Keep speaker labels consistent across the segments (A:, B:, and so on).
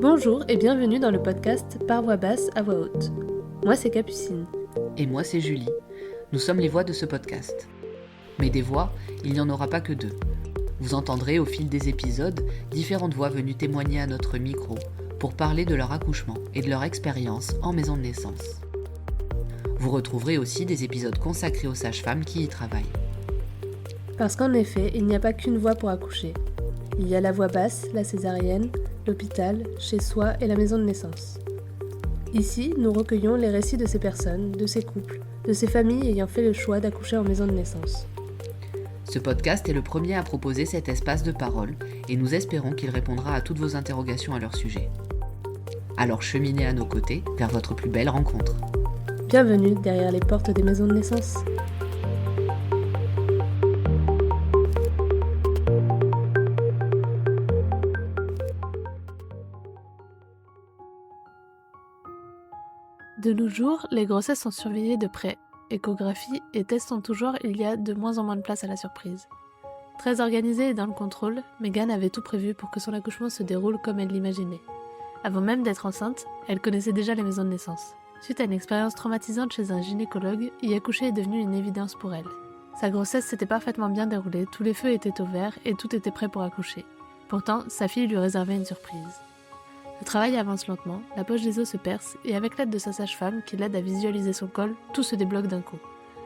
A: Bonjour et bienvenue dans le podcast Par voix basse à voix haute. Moi c'est Capucine.
B: Et moi c'est Julie. Nous sommes les voix de ce podcast. Mais des voix, il n'y en aura pas que deux. Vous entendrez au fil des épisodes différentes voix venues témoigner à notre micro pour parler de leur accouchement et de leur expérience en maison de naissance. Vous retrouverez aussi des épisodes consacrés aux sages-femmes qui y travaillent.
A: Parce qu'en effet, il n'y a pas qu'une voix pour accoucher. Il y a la voix basse, la césarienne, l'hôpital, chez soi et la maison de naissance. Ici, nous recueillons les récits de ces personnes, de ces couples, de ces familles ayant fait le choix d'accoucher en maison de naissance.
B: Ce podcast est le premier à proposer cet espace de parole et nous espérons qu'il répondra à toutes vos interrogations à leur sujet. Alors cheminez à nos côtés vers votre plus belle rencontre.
A: Bienvenue derrière les portes des maisons de naissance. De nos jours, les grossesses sont surveillées de près. Échographie et tests en tout genre, il y a de moins en moins de place à la surprise. Très organisée et dans le contrôle, Megan avait tout prévu pour que son accouchement se déroule comme elle l'imaginait. Avant même d'être enceinte, elle connaissait déjà les maisons de naissance. Suite à une expérience traumatisante chez un gynécologue, y accoucher est devenu une évidence pour elle. Sa grossesse s'était parfaitement bien déroulée, tous les feux étaient au vert et tout était prêt pour accoucher. Pourtant, sa fille lui réservait une surprise. Le travail avance lentement, la poche des os se perce et avec l'aide de sa sage-femme qui l'aide à visualiser son col, tout se débloque d'un coup.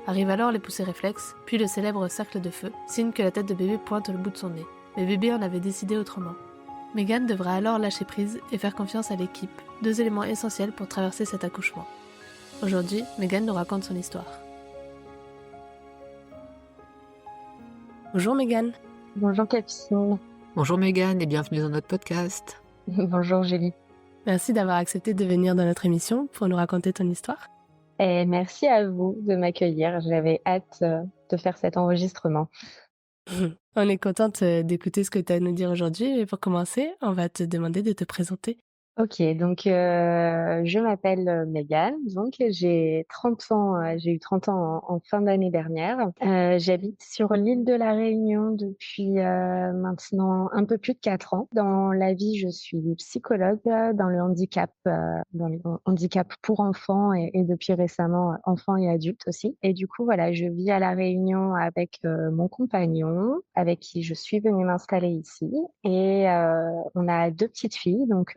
A: Arrivent alors les poussées réflexes, puis le célèbre cercle de feu, signe que la tête de bébé pointe le bout de son nez. Mais bébé en avait décidé autrement. Megan devra alors lâcher prise et faire confiance à l'équipe, deux éléments essentiels pour traverser cet accouchement. Aujourd'hui, Megan nous raconte son histoire. Bonjour Megan.
C: Bonjour Capucine.
B: Bonjour Megan et bienvenue dans notre podcast.
C: Bonjour Julie.
A: Merci d'avoir accepté de venir dans notre émission pour nous raconter ton histoire.
C: Et merci à vous de m'accueillir. J'avais hâte de faire cet enregistrement.
A: On est contente d'écouter ce que tu as à nous dire aujourd'hui. Et pour commencer, on va te demander de te présenter.
C: Ok, donc je m'appelle Megan, donc j'ai 30 ans, j'ai eu 30 ans en fin d'année dernière. J'habite sur l'île de la Réunion depuis maintenant un peu plus de 4 ans. Dans la vie, je suis psychologue dans le handicap pour enfants et depuis récemment enfants et adultes aussi. Et du coup, voilà, je vis à la Réunion avec mon compagnon, avec qui je suis venue m'installer ici. Et on a 2 petites filles, donc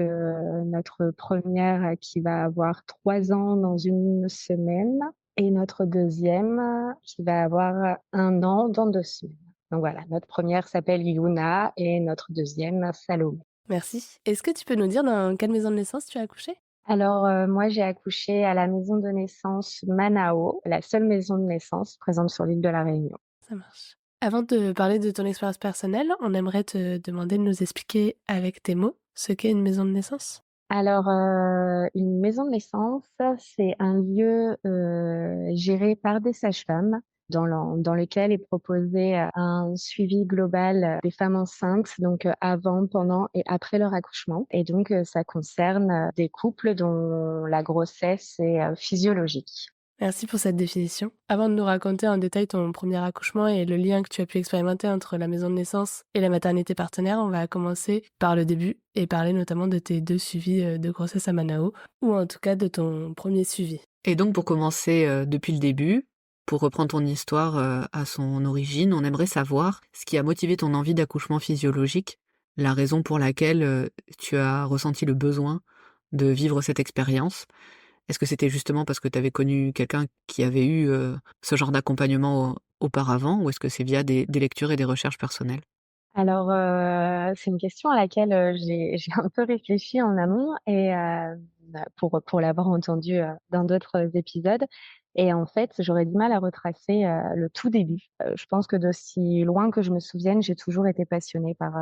C: notre première qui va avoir 3 ans dans une semaine et notre deuxième qui va avoir 1 an dans 2 semaines. Donc voilà, notre première s'appelle Yuna et notre deuxième Salomé.
A: Merci. Est-ce que tu peux nous dire dans quelle maison de naissance tu as accouché ?
C: Alors moi j'ai accouché à la maison de naissance Manao, la seule maison de naissance présente sur l'île de la Réunion.
A: Ça marche. Avant de parler de ton expérience personnelle, on aimerait te demander de nous expliquer avec tes mots ce qu'est une maison de naissance.
C: Alors, une maison de naissance, c'est un lieu géré par des sages-femmes dans lequel est proposé un suivi global des femmes enceintes, donc avant, pendant et après leur accouchement. Et donc, ça concerne des couples dont la grossesse est physiologique.
A: Merci pour cette définition. Avant de nous raconter en détail ton premier accouchement et le lien que tu as pu expérimenter entre la maison de naissance et la maternité partenaire, on va commencer par le début et parler notamment de tes 2 suivis de grossesse à Manao, ou en tout cas de ton premier suivi.
B: Et donc pour commencer depuis le début, pour reprendre ton histoire à son origine, on aimerait savoir ce qui a motivé ton envie d'accouchement physiologique, la raison pour laquelle tu as ressenti le besoin de vivre cette expérience. Est-ce que c'était justement parce que tu avais connu quelqu'un qui avait eu ce genre d'accompagnement auparavant, ou est-ce que c'est via des lectures et des recherches personnelles?
C: Alors, c'est une question à laquelle j'ai un peu réfléchi en amont et pour l'avoir entendu dans d'autres épisodes. Et en fait, j'aurais du mal à retracer le tout début. Je pense que d'aussi loin que je me souvienne, j'ai toujours été passionnée par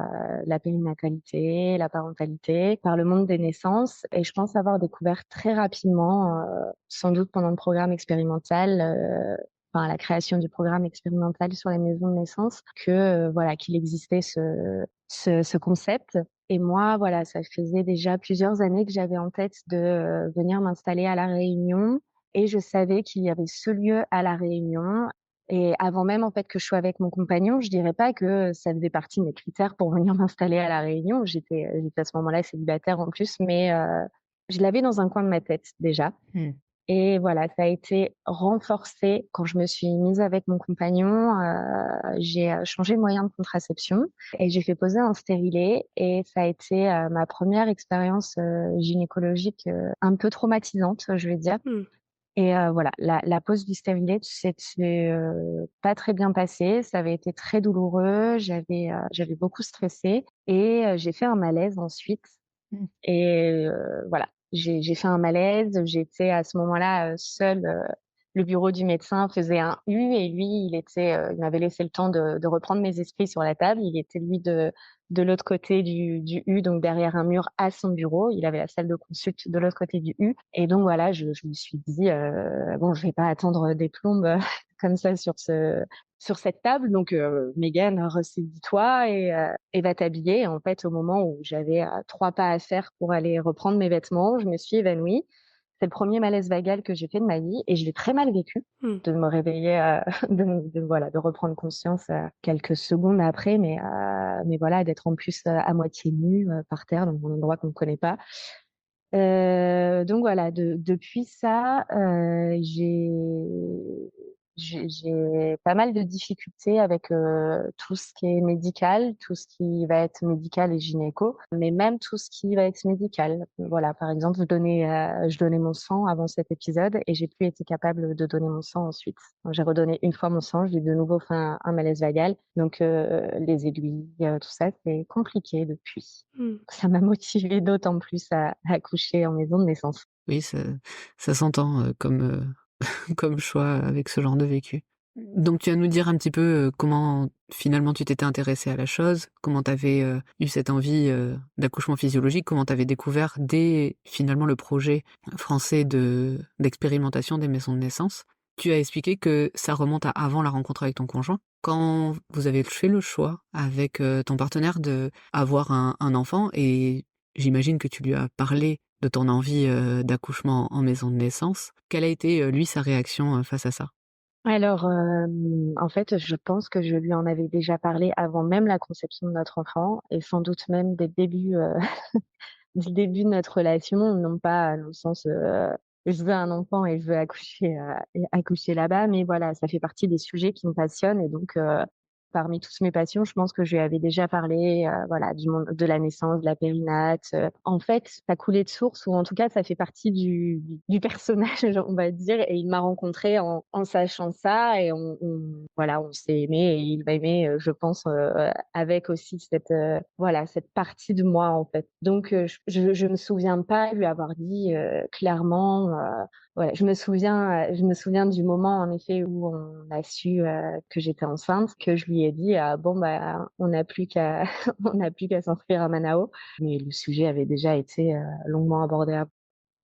C: la périnatalité, la parentalité, par le monde des naissances. Et je pense avoir découvert très rapidement, sans doute pendant le programme expérimental, enfin la création du programme expérimental sur les maisons de naissance, que voilà, qu'il existait ce concept. Et moi, voilà, ça faisait déjà plusieurs années que j'avais en tête de venir m'installer à La Réunion, et je savais qu'il y avait ce lieu à La Réunion Et avant même, en fait, que je sois avec mon compagnon, je dirais pas que ça faisait partie de mes critères pour venir m'installer à La Réunion. J'étais à ce moment-là célibataire en plus, mais je l'avais dans un coin de ma tête déjà.
B: Mmh.
C: Et voilà, ça a été renforcé quand je me suis mise avec mon compagnon. J'ai changé de moyen de contraception et j'ai fait poser un stérilet. Et ça a été ma première expérience gynécologique un peu traumatisante, je vais dire.
A: Mmh.
C: Et voilà, la pose du stérilet s'était pas très bien passée. Ça avait été très douloureux. J'avais beaucoup stressé et j'ai fait un malaise ensuite.
B: Mmh.
C: Et voilà, j'ai fait un malaise. J'étais à ce moment-là, seule, le bureau du médecin faisait un U et lui, il m'avait laissé le temps de reprendre mes esprits sur la table. Il était lui de l'autre côté du U, donc derrière un mur à son bureau. Il avait la salle de consulte de l'autre côté du U et donc voilà, je me suis dit: «Bon, je vais pas attendre des plombes, comme ça sur cette table, donc Mégane, ressaisis-toi et va t'habiller». Et en fait, au moment où j'avais 3 pas à faire pour aller reprendre mes vêtements, je me suis évanouie. C'est le premier malaise vagal que j'ai fait de ma vie et je l'ai très mal vécu
A: Mmh.
C: de me réveiller, de reprendre conscience, quelques secondes après, mais voilà, d'être en plus, à moitié nue, par terre dans un endroit qu'on ne connaît pas. Donc voilà, depuis ça, j'ai pas mal de difficultés avec, tout ce qui est médical, tout ce qui va être médical et gynéco, mais même tout ce qui va être médical. Voilà, par exemple, je donnais mon sang avant cet épisode et j'ai plus été capable de donner mon sang ensuite. Donc j'ai redonné une fois mon sang, j'ai de nouveau fait un malaise vagal, donc les aiguilles, tout ça, c'est compliqué depuis.
A: Mmh.
C: Ça m'a motivée d'autant plus à accoucher en maison de naissance.
B: Oui, ça s'entend, comme choix avec ce genre de vécu. Donc tu vas nous dire un petit peu, comment finalement tu t'étais intéressée à la chose, comment tu avais, eu cette envie, d'accouchement physiologique, comment tu avais découvert dès finalement le projet français d'expérimentation des maisons de naissance. Tu as expliqué que ça remonte à avant la rencontre avec ton conjoint. Quand vous avez fait le choix avec, ton partenaire d'avoir un enfant et j'imagine que tu lui as parlé de ton envie, d'accouchement en maison de naissance, quelle a été, lui, sa réaction, face à ça?
C: Alors, en fait, je pense que je lui en avais déjà parlé avant même la conception de notre enfant et sans doute même dès le début, du début de notre relation, non pas dans le sens, je veux un enfant et je veux accoucher là-bas, mais voilà, ça fait partie des sujets qui me passionnent et donc parmi toutes mes passions, je pense que je lui avais déjà parlé, voilà, du monde de la naissance, de la périnate, en fait, ça coulait de source ou en tout cas, ça fait partie du personnage, on va dire et il m'a rencontrée en sachant ça et voilà, on s'est aimés et il m'a aimée, je pense, avec aussi voilà, cette partie de moi, en fait. Donc je me souviens pas lui avoir dit, clairement, ouais, je me souviens du moment en effet où on a su, que j'étais enceinte, que je lui ai dit: «Bon, bah, on n'a plus qu'à on n'a plus qu'à s'inscrire à Manao». Mais le sujet avait déjà été, longuement abordé av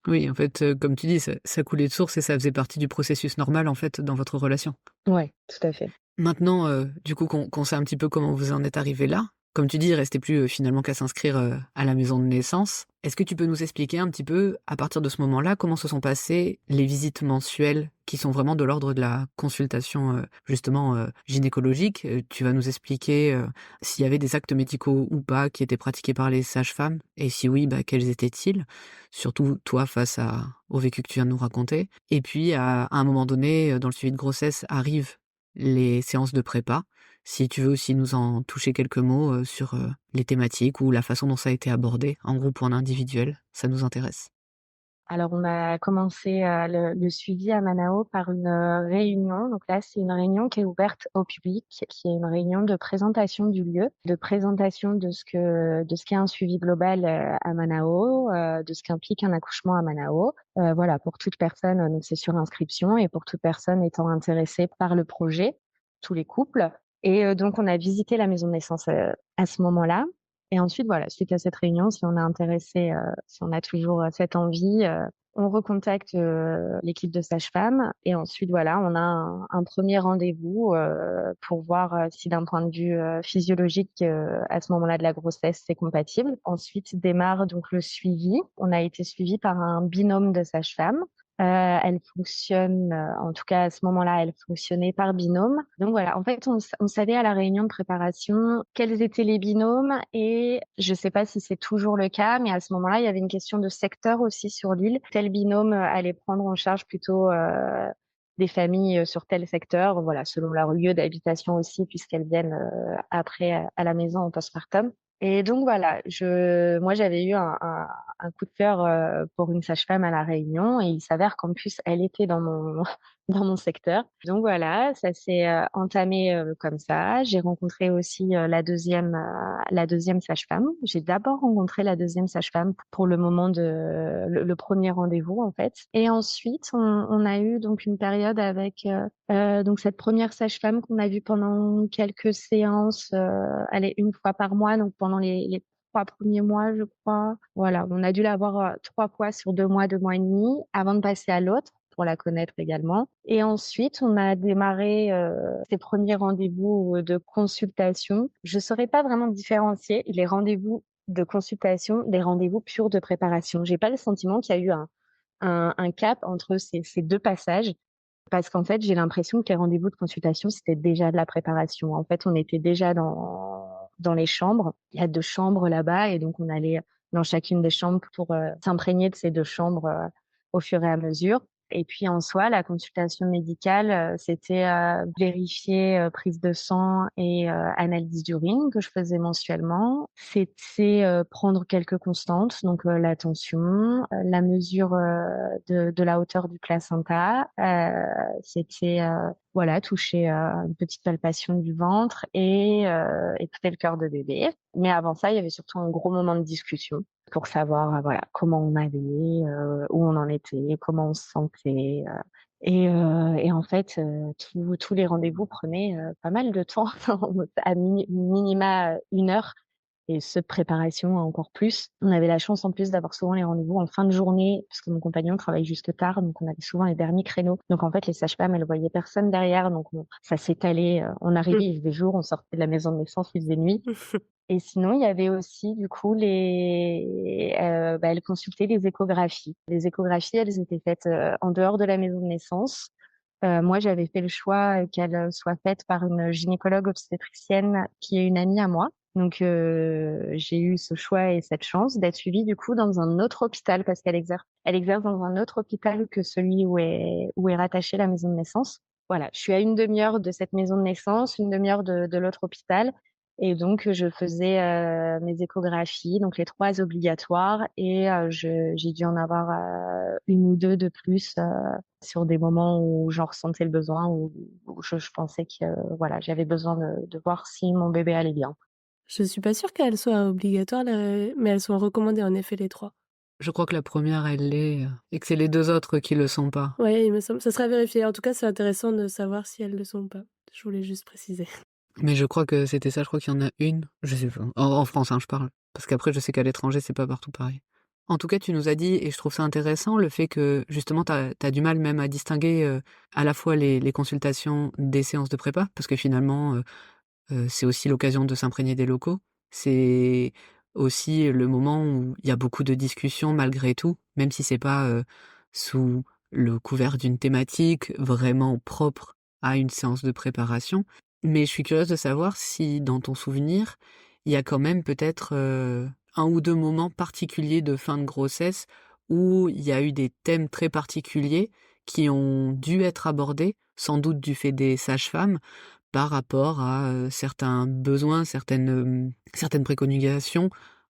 B: Oui, en fait, comme tu dis, ça coulait de source et ça faisait partie du processus normal, en fait, dans votre relation.
C: ouais, tout à fait.
B: Maintenant, du coup, qu'on sait un petit peu comment vous en êtes arrivés là, comme tu dis, il restait plus, finalement qu'à s'inscrire, à la maison de naissance. Est-ce que tu peux nous expliquer un petit peu, à partir de ce moment-là, comment se sont passées les visites mensuelles qui sont vraiment de l'ordre de la consultation, justement, gynécologique? Tu vas nous expliquer, s'il y avait des actes médicaux ou pas qui étaient pratiqués par les sages-femmes et si oui, bah, quels étaient-ils? Surtout toi face au vécu que tu viens de nous raconter. Et puis à un moment donné, dans le suivi de grossesse arrivent les séances de prépa. Si tu veux aussi nous en toucher quelques mots, sur, les thématiques ou la façon dont ça a été abordé, en groupe ou en individuel, ça nous intéresse.
C: Alors on a commencé, le suivi à Manao par une, réunion. Donc là, c'est une réunion qui est ouverte au public, qui est une réunion de présentation du lieu, de présentation de ce qu'est un suivi global, à Manao, de ce qu'implique un accouchement à Manao. Voilà, pour toute personne, donc c'est sur inscription et pour toute personne étant intéressée par le projet, tous les couples et donc on a visité la maison de naissance, à ce moment-là. Et ensuite, voilà, suite à cette réunion, si on est intéressé, si on a toujours, cette envie, on recontacte, l'équipe de sages-femmes et ensuite, voilà, on a un 1er rendez-vous, pour voir, si d'un point de vue, physiologique, à ce moment-là de la grossesse, c'est compatible. Ensuite démarre donc le suivi. On a été suivis par un binôme de sages-femmes Elle fonctionne, en tout cas à ce moment-là, elle fonctionnait par binôme. Donc voilà, en fait, on savait à la réunion de préparation quels étaient les binômes et je sais pas si c'est toujours le cas, mais à ce moment-là, il y avait une question de secteur aussi sur l'île. Tel binôme allait prendre en charge plutôt des familles sur tel secteur, voilà, selon leur lieu d'habitation aussi, puisqu'elles viennent après à la maison en postpartum. Et donc voilà, moi j'avais eu un coup de cœur pour une sage-femme à La Réunion et il s'avère qu'en plus elle était dans mon dans mon secteur. Donc voilà, ça s'est entamé comme ça. J'ai rencontré aussi la deuxième sage-femme. J'ai d'abord rencontré la deuxième sage-femme pour le moment le premier rendez-vous en fait. Et ensuite on a eu donc une période avec donc cette première sage-femme qu'on a vue pendant quelques séances, elle est une fois par mois, donc pendant les 3 premiers mois, je crois. Voilà, on a dû la voir 3 fois sur 2 mois, 2 mois et demi, avant de passer à l'autre pour la connaître également. Et ensuite, on a démarré ces premiers rendez-vous de consultation. Je saurais pas vraiment différencier les rendez-vous de consultation des rendez-vous purs de préparation. J'ai pas le sentiment qu'il y a eu un cap entre ces deux passages. Parce qu'en fait, j'ai l'impression que les rendez-vous de consultation, c'était déjà de la préparation. En fait, on était déjà dans les chambres. Il y a 2 chambres là-bas et donc on allait dans chacune des chambres pour s'imprégner de ces 2 chambres au fur et à mesure. Et puis en soi, la consultation médicale, c'était vérifier prise de sang et analyse d'urine que je faisais mensuellement. C'était prendre quelques constantes, donc la tension, la mesure de la hauteur du placenta. C'était voilà, toucher une petite palpation du ventre et écouter le cœur de bébé. Mais avant ça, il y avait surtout un gros moment de discussion pour savoir voilà comment on allait, où on en était, comment on se sentait. Et en fait, tous les rendez-vous prenaient pas mal de temps, à minima 1 heure. Et ceux de préparation encore plus. On avait la chance en plus d'avoir souvent les rendez-vous en fin de journée, parce que mon compagnon travaille jusque tard, donc on avait souvent les derniers créneaux. Donc en fait, les sages-femmes, elles voyaient personne derrière, donc ça s'étalait. On arrivait, il faisait jour, on sortait de la maison de naissance, il faisait nuit. Et sinon, il y avait aussi du coup elles consultaient les échographies. Les échographies, elles étaient faites en dehors de la maison de naissance. Moi, j'avais fait le choix qu'elles soient faites par une gynécologue obstétricienne qui est une amie à moi. Donc, j'ai eu ce choix et cette chance d'être suivie du coup dans un autre hôpital parce elle exerce dans un autre hôpital que celui où est rattachée la maison de naissance. Voilà, je suis à une demi-heure de cette maison de naissance, une demi-heure de l'autre hôpital. Et donc, je faisais mes échographies, donc les 3 obligatoires, et j'ai dû en avoir une ou 2 de plus sur des moments où j'en ressentais le besoin, où je pensais que voilà, j'avais besoin de voir si mon bébé allait bien.
A: Je suis pas sûre qu'elles soient obligatoires, mais elles sont recommandées en effet les 3.
B: Je crois que la première, elle l'est, et que c'est les 2 autres qui le sont pas.
A: Ouais, il me semble. Ça sera vérifié. En tout cas, c'est intéressant de savoir si elles le sont pas. Je voulais juste préciser.
B: Mais je crois que c'était ça, je crois qu'il y en a une, je sais pas. En France, hein, je parle. Parce qu'après, je sais qu'à l'étranger, c'est pas partout pareil. En tout cas, tu nous as dit, et je trouve ça intéressant, le fait que justement, t'as du mal même à distinguer à la fois les consultations des séances de prépa, parce que finalement, c'est aussi l'occasion de s'imprégner des locaux. C'est aussi le moment où il y a beaucoup de discussions malgré tout, même si c'est pas sous le couvert d'une thématique vraiment propre à une séance de préparation. Mais je suis curieuse de savoir si, dans ton souvenir, il y a quand même peut-être 1 ou 2 moments particuliers de fin de grossesse où il y a eu des thèmes très particuliers qui ont dû être abordés, sans doute du fait des sages-femmes, par rapport à certains besoins, certaines préconisations,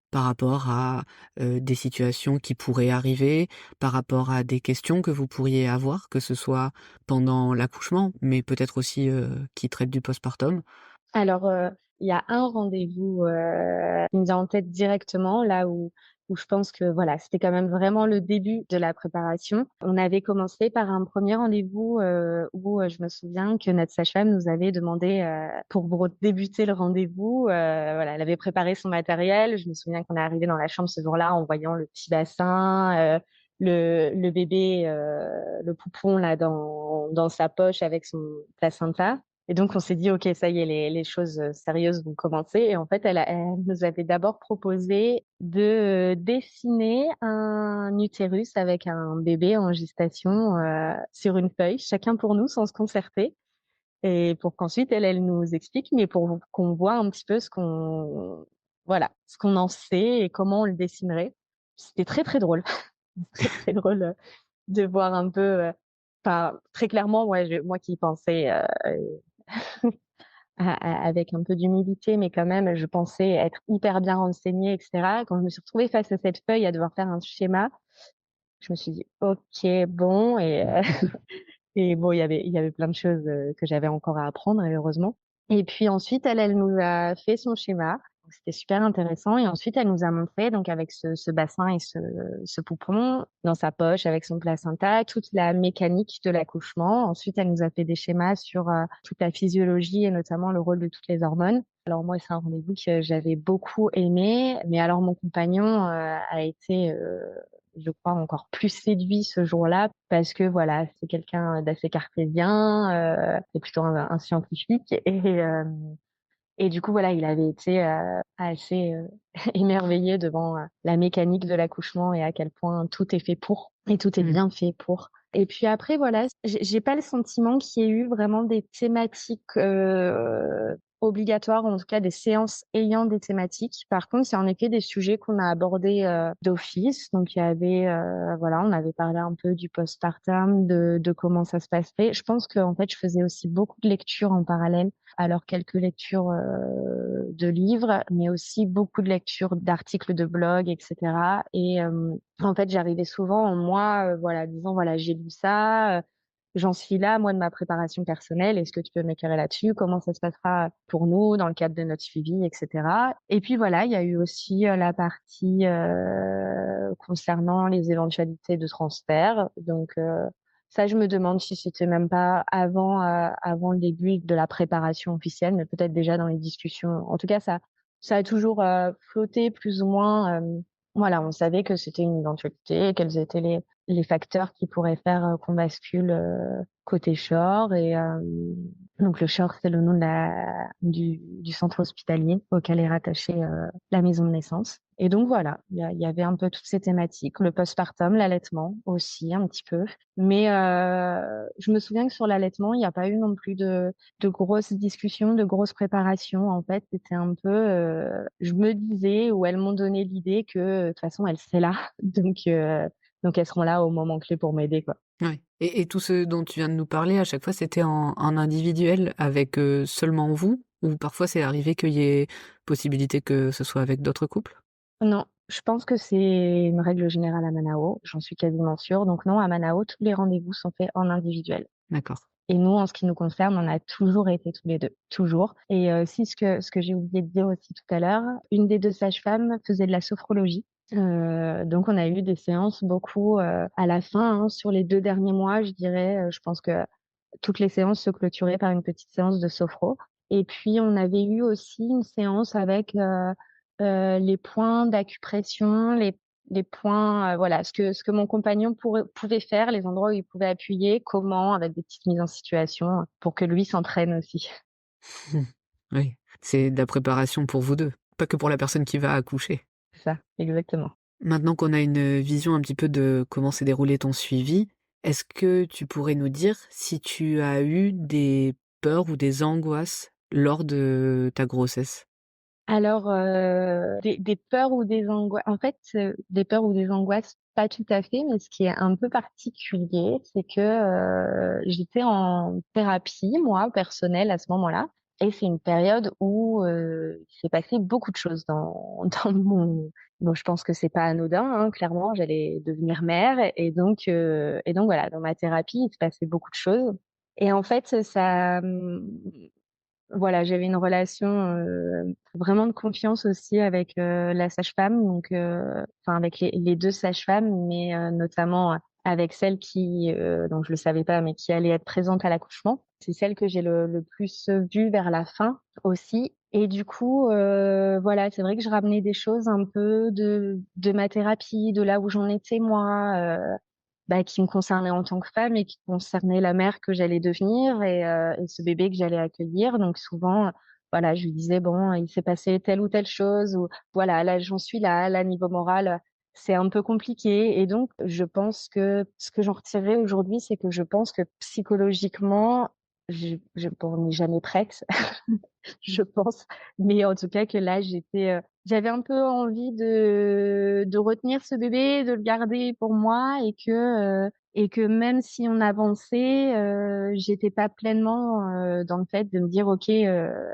B: par rapport à des situations qui pourraient arriver, par rapport à des questions que vous pourriez avoir, que ce soit pendant l'accouchement, mais peut-être aussi qui traitent du postpartum.
C: Alors, il y a un rendez-vous qui me vient en tête directement, là où je pense que voilà, c'était quand même vraiment le début de la préparation. On avait commencé par un premier rendez-vous où je me souviens que notre sage-femme nous avait demandé pour débuter le rendez-vous, voilà, elle avait préparé son matériel. Je me souviens qu'on est arrivé dans la chambre ce jour-là en voyant le petit bassin, le bébé, le poupon là dans sa poche avec son placenta. Et donc on s'est dit: «OK, ça y est, les choses, sérieuses vont commencer» et en fait, elle nous avait d'abord proposé de, dessiner un utérus avec un bébé en gestation, sur une feuille, chacun pour nous, sans se concerter et pour qu'ensuite elle nous explique, mais pour qu'on voit un petit peu ce qu'on en sait et comment on le dessinerait. C'était très, très drôle, très, très drôle, de voir un peu, enfin, très clairement, ouais, moi qui pensais, avec un peu d'humilité, mais quand même, je pensais être hyper bien renseignée et cetera. Quand je me suis retrouvée face à cette feuille à devoir faire un schéma, je me suis dit: «OK, bon» et bon, il y avait plein de choses, que j'avais encore à apprendre et heureusement. Et puis ensuite, elle nous a fait son schéma, donc c'était super intéressant et ensuite elle nous a montré donc avec ce bassin et ce poupon dans sa poche avec son placenta, toute la mécanique de l'accouchement. Ensuite, elle nous a fait des schémas sur, toute la physiologie et notamment le rôle de toutes les hormones. Alors moi, c'est un rendez-vous que j'avais beaucoup aimé, mais alors mon compagnon, a été, je crois encore plus séduit ce jour-là parce que voilà, c'est quelqu'un d'assez cartésien, c'est plutôt un scientifique et du coup voilà, il avait été, assez, émerveillé devant, la mécanique de l'accouchement et à quel point tout est fait pour et tout est
B: Mmh.
C: bien fait pour. Et puis après voilà, j'ai pas le sentiment qu'il y ait eu vraiment des thématiques, obligatoires, ou en tout cas des séances ayant des thématiques. Par contre, c'est en effet des sujets qu'on a abordés, d'office. Donc il y avait, voilà, on avait parlé un peu du postpartum, de comment ça se passait. Je pense qu'en fait, je faisais aussi beaucoup de lectures en parallèle. Alors quelques lectures, de livres, mais aussi beaucoup de lectures d'articles de blog et cetera et en fait, j'arrivais souvent, moi, voilà, disant: «Voilà, j'ai lu ça, j'en suis là, moi, de ma préparation personnelle. Est-ce que tu peux m'éclairer là-dessus? Comment ça se passera pour nous dans le cadre de notre suivi?» et cetera. Et puis voilà, il y a eu aussi, la partie, concernant les éventualités de transfert. Donc ça, je me demande si c'était même pas avant le début de la préparation officielle, mais peut-être déjà dans les discussions. En tout cas, ça a toujours, flotté plus ou moins, voilà, on savait que c'était une éventualité, quels étaient les facteurs qui pourraient faire, qu'on bascule, côté Shore et donc le Shore, c'est le nom du centre hospitalier auquel est rattachée, la maison de naissance et donc voilà, il y avait un peu toutes ces thématiques, le postpartum, l'allaitement aussi un petit peu. Mais je me souviens que sur l'allaitement, il n'y a pas eu non plus de grosses discussions, de grosses préparations. En fait, c'était un peu, je me disais ou elles m'ont donné l'idée que, de toute façon, elles seraient là, donc elles seront là au moment clé pour m'aider, quoi.
B: Ouais, et tout ce dont tu viens de nous parler, à chaque fois, c'était en individuel avec, seulement vous? Ou parfois c'est arrivé qu'il y ait possibilité que ce soit avec d'autres couples?
C: Non, je pense que c'est une règle générale à Manao, j'en suis quasiment sûre. Donc non, à Manao, tous les rendez-vous sont faits en individuel.
B: D'accord.
C: Et nous, en ce qui nous concerne, on a toujours été tous les 2, toujours. Et aussi ce que j'ai oublié de dire aussi tout à l'heure, une des 2 sages-femmes faisait de la sophrologie. Donc on a eu des séances beaucoup, à la fin, hein, sur les 2 derniers mois, je dirais, je pense que toutes les séances se clôturaient par une petite séance de sophro. Et puis on avait eu aussi une séance avec, les points d'acupression, les points, voilà, ce que mon compagnon pouvait faire, les endroits où il pouvait appuyer, comment, avec des petites mises en situation, pour que lui s'entraîne aussi.
B: Oui, c'est de la préparation pour vous 2, pas que pour la personne qui va accoucher.
C: C'est ça, exactement.
B: Maintenant qu'on a une vision un petit peu de comment s'est déroulé ton suivi, est-ce que tu pourrais nous dire si tu as eu des peurs ou des angoisses lors de ta grossesse?
C: Alors, des peurs ou des angoisses en fait, des peurs ou des angoisses, pas tout à fait, mais ce qui est un peu particulier, c'est que, j'étais en thérapie, moi, personnelle à ce moment-là et c'est une période où, il s'est passé beaucoup de choses dans mon bon, je pense que c'est pas anodin, hein, clairement, j'allais devenir mère et donc voilà, dans ma thérapie, il se passait beaucoup de choses et en fait, ça, voilà, j'avais une relation, vraiment de confiance aussi avec, la sage-femme, donc enfin avec les 2 sages-femmes, mais notamment, avec celle qui, donc je le savais pas, mais qui allait être présente à l'accouchement. C'est celle que j'ai le plus, vue vers la fin aussi et du coup, voilà, c'est vrai que je ramenais des choses un peu de ma thérapie, de là où j'en étais moi, qui me concernait en tant que femme et qui concernait la mère que j'allais devenir et ce bébé que j'allais accueillir. Donc souvent, voilà, je lui disais bon, il s'est passé telle ou telle chose ou voilà, là j'en suis là, niveau moral, c'est un peu compliqué. Et donc je pense que ce que j'en retirerai aujourd'hui, c'est que je pense que psychologiquement, bon, on n'est jamais prête, je pense, mais en tout cas que là j'avais un peu envie de retenir ce bébé, de le garder pour moi et que même si on avançait, j'étais pas pleinement, dans le fait de me dire: «OK,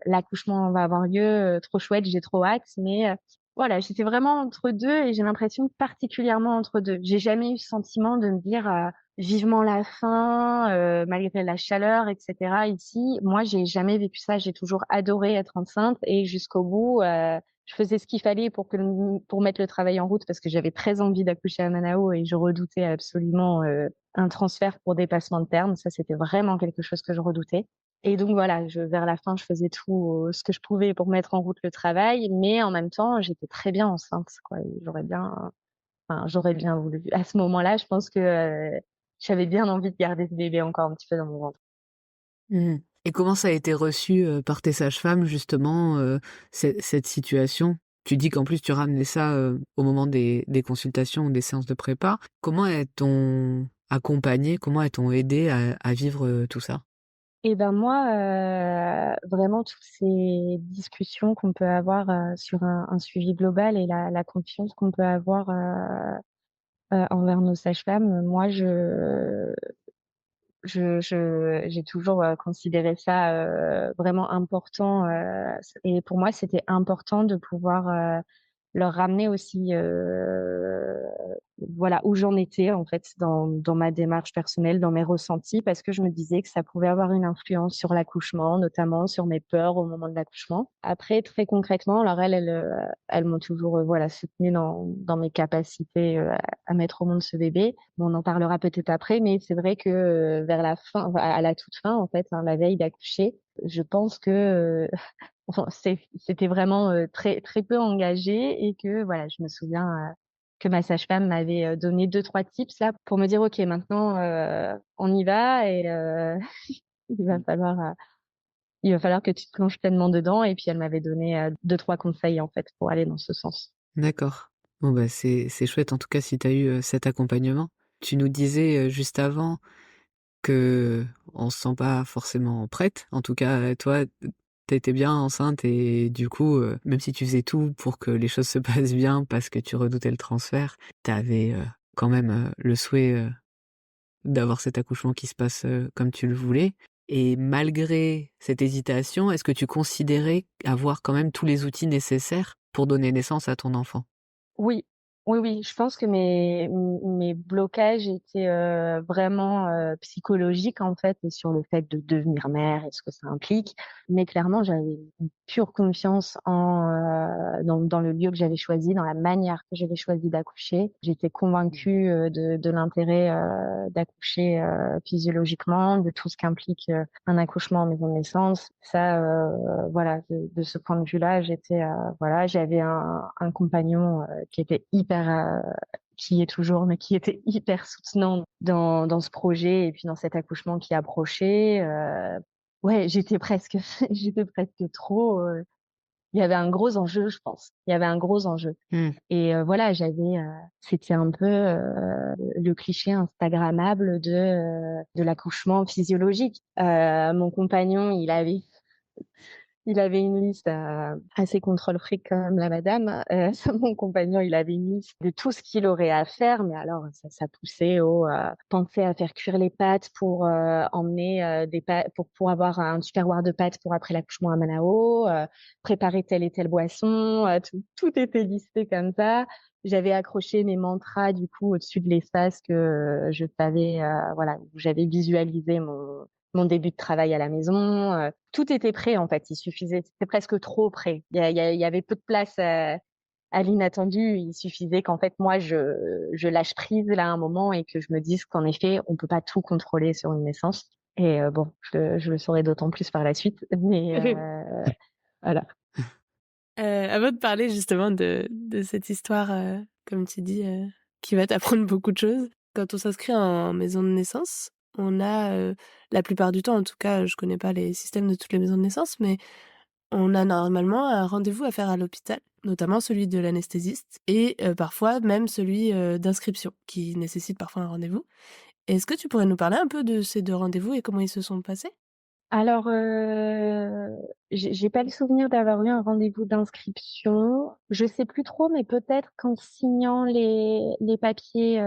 C: l'accouchement va avoir lieu, trop chouette, j'ai trop hâte». Mais, voilà, j'étais vraiment entre 2 et j'ai l'impression particulièrement entre 2. J'ai jamais eu ce sentiment de me dire, vivement la fin, malgré la chaleur et cetera ici. Moi, j'ai jamais vécu ça. J'ai toujours adoré être enceinte et jusqu'au bout, je faisais ce qu'il fallait pour mettre le travail en route parce que j'avais très envie d'accoucher à Manao et je redoutais absolument, un transfert pour dépassement de terme. Ça, c'était vraiment quelque chose que je redoutais. Et donc voilà, vers la fin, je faisais tout, ce que je pouvais pour mettre en route le travail, mais en même temps, j'étais très bien enceinte, quoi. Et j'aurais bien voulu. À ce moment-là, je pense que, j'avais bien envie de garder ce bébé encore un petit peu dans mon ventre.
B: Mmh. Et comment ça a été reçu, par tes sages-femmes justement, cette situation? Tu dis qu'en plus tu ramenais ça, au moment des consultations ou des séances de prépa. Comment elles t'ont accompagnée? Comment elles t'ont aidée à vivre, tout ça?
C: Et ben moi, vraiment toutes ces discussions qu'on peut avoir, sur un suivi global et la confiance qu'on peut avoir, envers nos sages-femmes, moi j'ai toujours, considéré ça, vraiment important, et pour moi, c'était important de pouvoir, leur ramener aussi, voilà, où j'en étais en fait dans ma démarche personnelle, dans mes ressentis, parce que je me disais que ça pouvait avoir une influence sur l'accouchement, notamment sur mes peurs au moment de l'accouchement. Après, très concrètement, alors elles m'ont toujours, voilà, soutenue dans mes capacités, à mettre au monde ce bébé. On en parlera peut-être après, mais c'est vrai que, vers la fin, enfin, à la toute fin en fait, hein, la veille d'accoucher, je pense que, enfin, c'était vraiment, très très peu engagé et que voilà, je me souviens, que ma sage-femme m'avait, donné 2-3 tips là pour me dire: «OK, maintenant, on y va et il va falloir, heu, il va falloir que tu te plonges pleinement dedans». Et puis elle m'avait donné, 2-3 conseils en fait pour aller dans ce sens.
B: D'accord. Bon, bah, c'est chouette en tout cas si tu as eu, cet accompagnement. Tu nous disais, juste avant qu'on se sent pas forcément prête. En tout cas, toi, tu étais bien enceinte et du coup, même si tu faisais tout pour que les choses se passent bien parce que tu redoutais le transfert, tu avais, quand même, le souhait, d'avoir cet accouchement qui se passe, comme tu le voulais. Et malgré cette hésitation, est-ce que tu considérais avoir quand même tous les outils nécessaires pour donner naissance à ton enfant?
C: Oui, oui, oui, je pense que mes blocages étaient, vraiment, psychologiques, en fait, et sur le fait de devenir mère et ce que ça implique. Mais clairement, j'avais une pure confiance dans le lieu que j'avais choisi, dans la manière que j'avais choisi d'accoucher. J'étais convaincue, de l'intérêt, d'accoucher, physiologiquement, de tout ce qu'implique, un accouchement en maison de naissance. Ça, voilà, de ce point de vue-là, voilà, j'avais un compagnon, qui était qui est toujours, mais qui était hyper soutenant dans ce projet et puis dans cet accouchement qui approchait. Ouais, j'étais presque j'étais presque trop, il y avait un gros enjeu, je pense. Il y avait un gros enjeu.
B: Mmh.
C: Et voilà, c'était un peu, le cliché instagrammable de l'accouchement physiologique. Mon compagnon, il avait une liste, assez contrôle fric quand même la madame. Mon compagnon, il avait une liste de tout ce qu'il aurait à faire, mais alors ça poussait au, penser à faire cuire les pâtes pour, emmener, des pâtes pour avoir un tupperware de pâtes pour après l'accouchement à Manao, préparer telle et telle boisson, tout était listé comme ça. J'avais accroché mes mantras du coup au-dessus de l'espace que, je savais, voilà, où j'avais visualisé mon début de travail à la maison. Tout était prêt en fait, il suffisait, c'était presque trop prêt. Il y avait peu de place, à l'inattendu. Il suffisait qu'en fait moi je lâche prise là un moment et que je me dise qu'en effet on peut pas tout contrôler sur une naissance. Et bon, je le saurai d'autant plus par la suite, mais voilà.
A: Avant de parler justement de cette histoire, comme tu dis, qui va t'apprendre beaucoup de choses, Quand on s'inscrit en maison de naissance, on a, la plupart du temps en tout cas, je connais pas les systèmes de toutes les maisons de naissance, mais on a normalement un rendez-vous à faire à l'hôpital, notamment celui de l'anesthésiste et parfois même celui, d'inscription qui nécessite parfois un rendez-vous. Est-ce que tu pourrais nous parler un peu de ces 2 rendez-vous et comment ils se sont passés?
C: Alors, j'ai pas le souvenir d'avoir eu un rendez-vous d'inscription. Je sais plus trop, mais peut-être qu'en signant les papiers,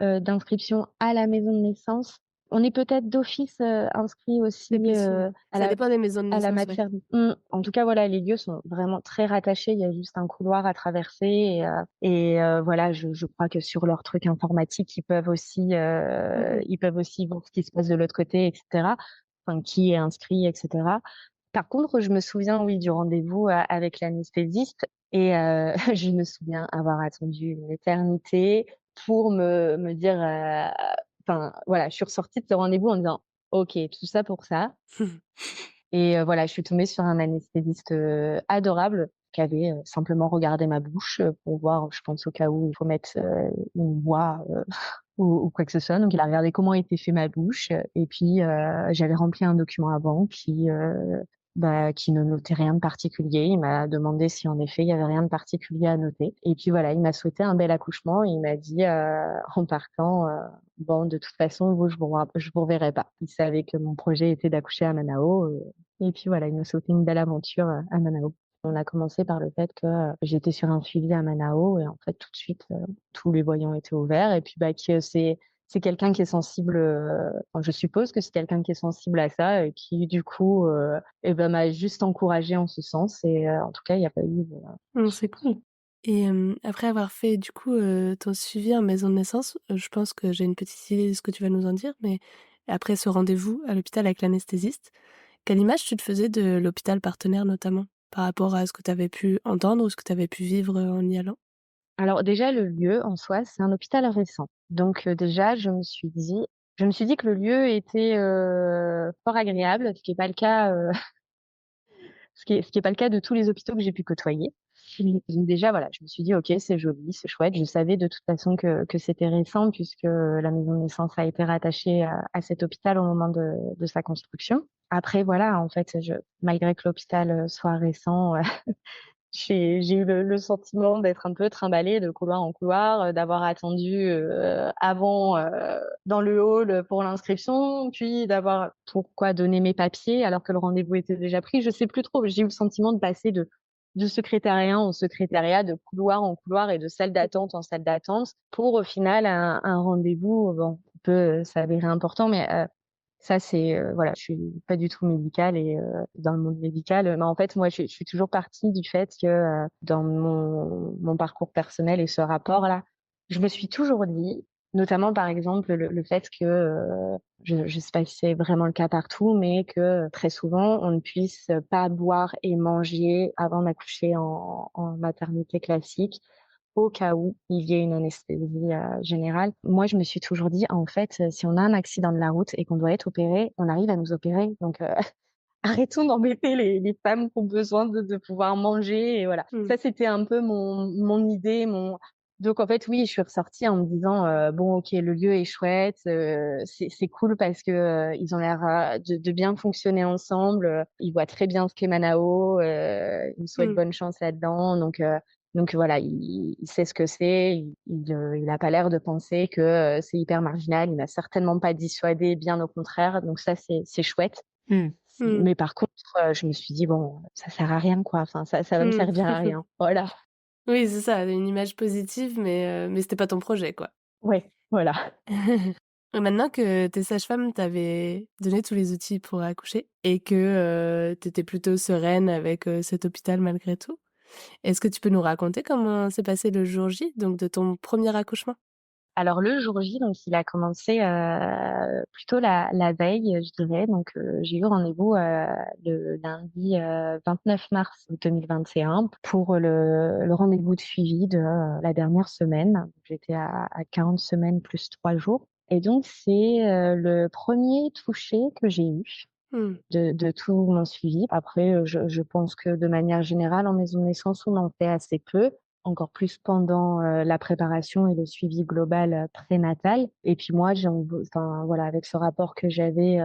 C: d'inscription à la maison de naissance, on est peut-être d'office, inscrit aussi,
A: C'est possible.
C: à
A: Ça
C: la
A: dépend des maisons de
C: à la
A: naissance, ouais.
C: matière en tout cas, voilà, les lieux sont vraiment très rattachés. Il y a juste un couloir à traverser voilà, je crois que sur leur truc informatique,
A: Mmh mh.
C: ils peuvent aussi voir ce qui se passe de l'autre côté et cetera. Enfin, qui est inscrit et cetera. Par contre, je me souviens, oui, du rendez-vous, avec l'anesthésiste je me souviens avoir attendu une éternité pour me dire, enfin, voilà, je suis ressortie de ce rendez-vous en disant: «OK, tout ça pour ça». Voilà, je suis tombée sur un anesthésiste, adorable qui avait, simplement regardé ma bouche, pour voir, je pense au cas où il faut mettre, une voix, ou quoi que ce soit. Donc il a regardé comment était fait ma bouche, et puis, j'avais rempli un document avant qui ne notait rien de particulier. Il m'a demandé si en effet il y avait rien de particulier à noter et puis voilà, il m'a souhaité un bel accouchement et il m'a dit, en partant, «Bon, de toute façon, je vous reverrai pas». Il savait que mon projet était d'accoucher à Manao, et puis voilà, il m'a souhaité une belle aventure, à Manao. On a commencé par le fait que, j'étais sur un suivi à Manao et en fait tout de suite, tous les voyants étaient ouverts et puis, bah, que c'est quelqu'un qui est sensible, enfin, je suppose que c'est quelqu'un qui est sensible à ça et qui du coup, m'a juste encouragée en ce sens en tout cas, il y a pas eu
A: Mmh, c'est cool et après avoir fait du coup, ton suivi en maison de naissance, je pense que j'ai une petite idée de ce que tu vas nous en dire, mais après ce rendez-vous à l'hôpital avec l'anesthésiste, quelle image tu te faisais de l'hôpital partenaire notamment? Par rapport à ce que tu avais pu entendre ou ce que tu avais pu vivre, en y allant?
C: alors déjà le lieu en soi, c'est un hôpital récent. Donc déjà je me suis dit que le lieu était, fort agréable, ce qui est pas le cas, ce qui est pas le cas de tous les hôpitaux que j'ai pu côtoyer. Donc déjà, voilà, je me suis dit: «OK, c'est joli, c'est chouette». Je savais de toute façon que c'était récent puisque la maison de naissance a été rattachée à cet hôpital au moment de sa construction. Après voilà, en fait, malgré que l'hôpital, soit récent, j'ai eu le sentiment d'être un peu trimballée de couloir en couloir, d'avoir attendu, avant, dans le hall, pour l'inscription, puis d'avoir pourquoi donner mes papiers alors que le rendez-vous était déjà pris? Je sais plus trop. J'ai eu le sentiment de passer de secrétariat en secrétariat, de couloir en couloir et de salle d'attente en salle d'attente pour au final un rendez-vous, bon, qui peut, s'avérer important mais ça, c'est, voilà, je suis pas du tout médicale dans le monde médical, mais en fait, moi, je suis toujours partie du fait que, dans mon parcours personnel et ce rapport-là, je me suis toujours dit, notamment, par exemple, le fait que, je sais pas si c'est vraiment le cas partout, mais que, très souvent, on ne puisse pas boire et manger avant d'accoucher en maternité classique au cas où il y ait une anesthésie, générale. Moi, je me suis toujours dit: «En fait, si on a un accident de la route et qu'on doit être opéré, on arrive à nous opérer donc arrêtons d'embêter les femmes qui ont besoin de pouvoir manger» et voilà.
A: Mmh.
C: Ça, c'était un peu mon idée, mon donc en fait, oui, je suis ressortie en me disant, «Bon, OK, le lieu est chouette, c'est cool parce que, ils ont l'air, de bien fonctionner ensemble, ils voient très bien ce qu'est Manao, ils me souhaitent
A: Mmh.
C: bonne chance là-dedans donc voilà, il sait ce que c'est, il a pas l'air de penser que, c'est hyper marginal, il m'a certainement pas dissuadée, bien au contraire, donc ça c'est chouette.
B: Mmh.
A: Mmh.
C: Mais par contre, je me suis dit: «Bon, ça sert à rien quoi, enfin ça va me
A: Mmh.
C: servir à rien». Voilà.
A: Oui, c'est ça, une image positive mais c'était pas ton projet, quoi.
C: Ouais, voilà.
A: Et maintenant que tes sages-femmes t'avaient donné tous les outils pour accoucher et que, tu étais plutôt sereine avec, cet hôpital malgré tout, est-ce que tu peux nous raconter comment s'est passé le jour J, donc de ton premier accouchement?
C: Alors le jour J, donc il a commencé, plutôt la veille, je dirais. Donc, j'ai eu rendez-vous, le lundi, 29 mars 2021 pour le rendez-vous de suivi de, la dernière semaine. J'étais à 40 semaines plus 3 jours et donc c'est, le premier toucher que j'ai eu
A: Mmh.
C: de tout mon suivi. Après, je pense que de manière générale en maison de naissance, on en fait assez peu. encore plus pendant la préparation et le suivi global prénatal. Et puis moi, enfin voilà, avec ce rapport que j'avais,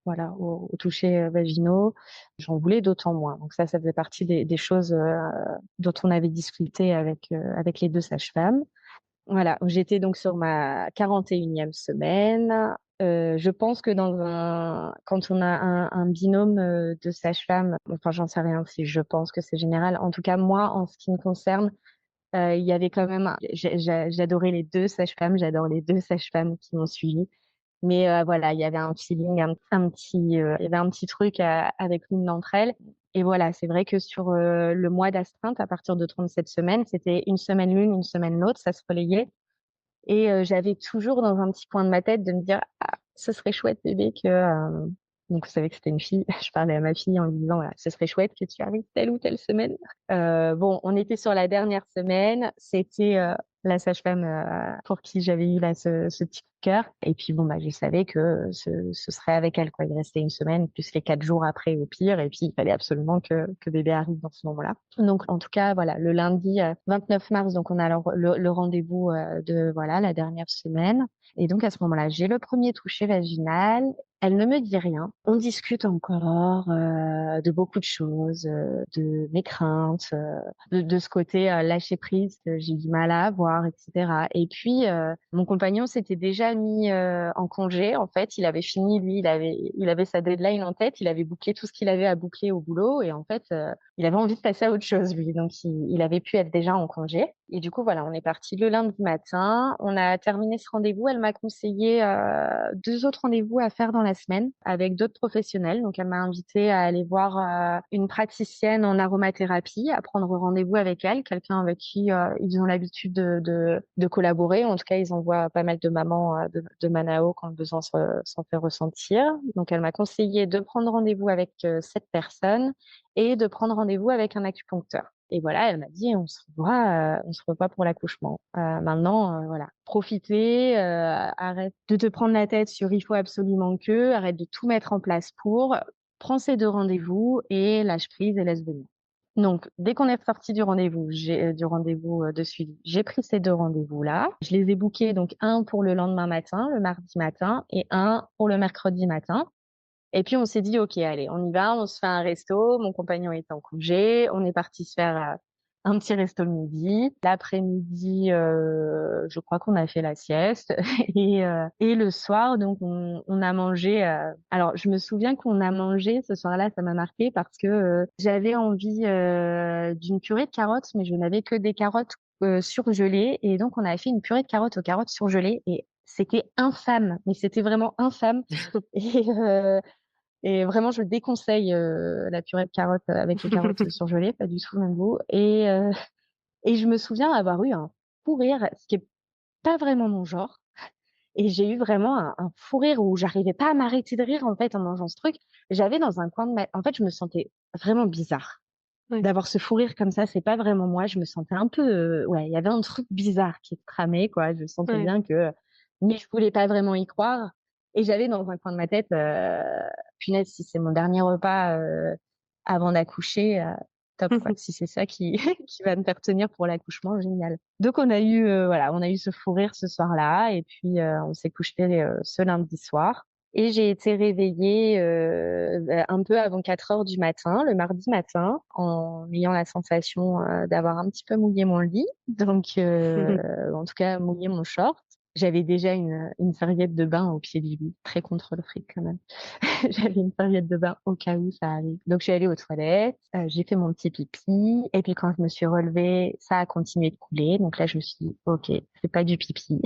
C: voilà, au toucher vaginaux, j'en voulais d'autant moins. Donc ça faisait partie des choses dont on avait discuté avec les deux sages-femmes. Voilà, j'étais donc sur ma 41e semaine. Je pense que quand on a un binôme de sages-femmes, enfin j'en sais rien si je pense que c'est général. En tout cas, moi, en ce qui me concerne, il y avait quand même, j'adorais les deux sages-femmes, j'adore les deux sages-femmes qui m'ont suivie. Mais voilà, il y avait un feeling, il y avait un petit truc avec l'une d'entre elles. Et voilà, c'est vrai que sur le mois d'astreinte, à partir de 37 semaines, c'était une semaine l'une, une semaine l'autre, ça se relayait. Et j'avais toujours dans un petit coin de ma tête de me dire, ah, ce serait chouette, bébé, que donc vous savez que c'était une fille. Je parlais à ma fille en lui disant, voilà, ce serait chouette que tu arrives telle ou telle semaine. Bon, on était sur la dernière semaine. C'était la sage-femme pour qui j'avais eu là ce petit coup de cœur. Et puis bon, bah, je savais que ce serait avec elle, quoi. Il restait une semaine, plus les 4 jours après au pire. Et puis il fallait absolument que bébé arrive dans ce moment-là. Donc en tout cas, voilà, le lundi 29 mars, donc on a le rendez-vous de voilà la dernière semaine. Et donc à ce moment-là, j'ai le premier toucher vaginal. Elle ne me dit rien. On discute encore de beaucoup de choses, de mes craintes, de ce côté lâcher prise que j'ai du mal à avoir, etc. Et puis mon compagnon s'était déjà mis en congé. En fait, il avait fini, lui, il avait sa deadline en tête. Il avait bouclé tout ce qu'il avait à boucler au boulot. Et en fait, il avait envie de passer à autre chose, lui. Donc il avait pu être déjà en congé. Et du coup, voilà, on est parti le lundi matin. On a terminé ce rendez-vous. Elle m'a conseillé 2 autres rendez-vous à faire dans la semaine avec d'autres professionnels. Donc, elle m'a invité à aller voir une praticienne en aromathérapie, à prendre rendez-vous avec elle, quelqu'un avec qui ils ont l'habitude de collaborer. En tout cas, ils envoient pas mal de mamans de Manao quand le besoin s'en fait ressentir. Donc, elle m'a conseillé de prendre rendez-vous avec cette personne et de prendre rendez-vous avec un acupuncteur. Et voilà, elle m'a dit, on se revoit pour l'accouchement. Maintenant, voilà, profitez, arrête de te prendre la tête sur il faut absolument que, arrête de tout mettre en place pour, prends ces 2 rendez-vous et lâche prise et laisse venir. Donc, dès qu'on est sorti du rendez-vous de suivi, j'ai pris ces 2 rendez-vous-là. Je les ai bookés, donc un pour le lendemain matin, le mardi matin, et un pour le mercredi matin. Et puis on s'est dit, ok, allez, on y va, on se fait un resto. Mon compagnon est en congé, on est parti se faire un petit resto le midi. L'après-midi, je crois qu'on a fait la sieste. Et le soir, donc on a mangé. Alors je me souviens qu'on a mangé ce soir-là, ça m'a marqué parce que j'avais envie d'une purée de carottes, mais je n'avais que des carottes surgelées. Et donc on a fait une purée de carottes aux carottes surgelées et c'était infâme, mais c'était vraiment infâme. Et, et vraiment, je le déconseille, la purée de carottes avec les carottes surgelées, pas du tout le même goût. Et je me souviens avoir eu un fou rire, ce qui est pas vraiment mon genre. Et j'ai eu vraiment un fou rire où j'arrivais pas à m'arrêter de rire, en fait, en mangeant ce truc. J'avais dans un coin en fait, je me sentais vraiment bizarre.
A: Oui.
C: D'avoir ce fou rire comme ça, c'est pas vraiment moi. Je me sentais un peu, ouais, il y avait un truc bizarre qui tramait, quoi. Je sentais
A: Ouais.
C: bien que, mais je voulais pas vraiment y croire. Et j'avais dans un coin de ma tête, punaise, si c'est mon dernier repas avant d'accoucher, top, quoi. Si c'est ça qui, qui va me faire tenir pour l'accouchement, génial. Donc voilà, on a eu ce fou rire ce soir-là, et puis on s'est couché ce lundi soir. Et j'ai été réveillée un peu avant 4 heures du matin, le mardi matin, en ayant la sensation d'avoir un petit peu mouillé mon lit, donc en tout cas mouillé mon short. J'avais déjà une serviette de bain au pied du lit, très contrôle fric quand même. J'avais une serviette de bain au cas où ça arrive. Donc je suis allée aux toilettes, j'ai fait mon petit pipi, et puis quand je me suis relevée, ça a continué de couler. Donc là je me suis dit, ok, c'est pas du pipi.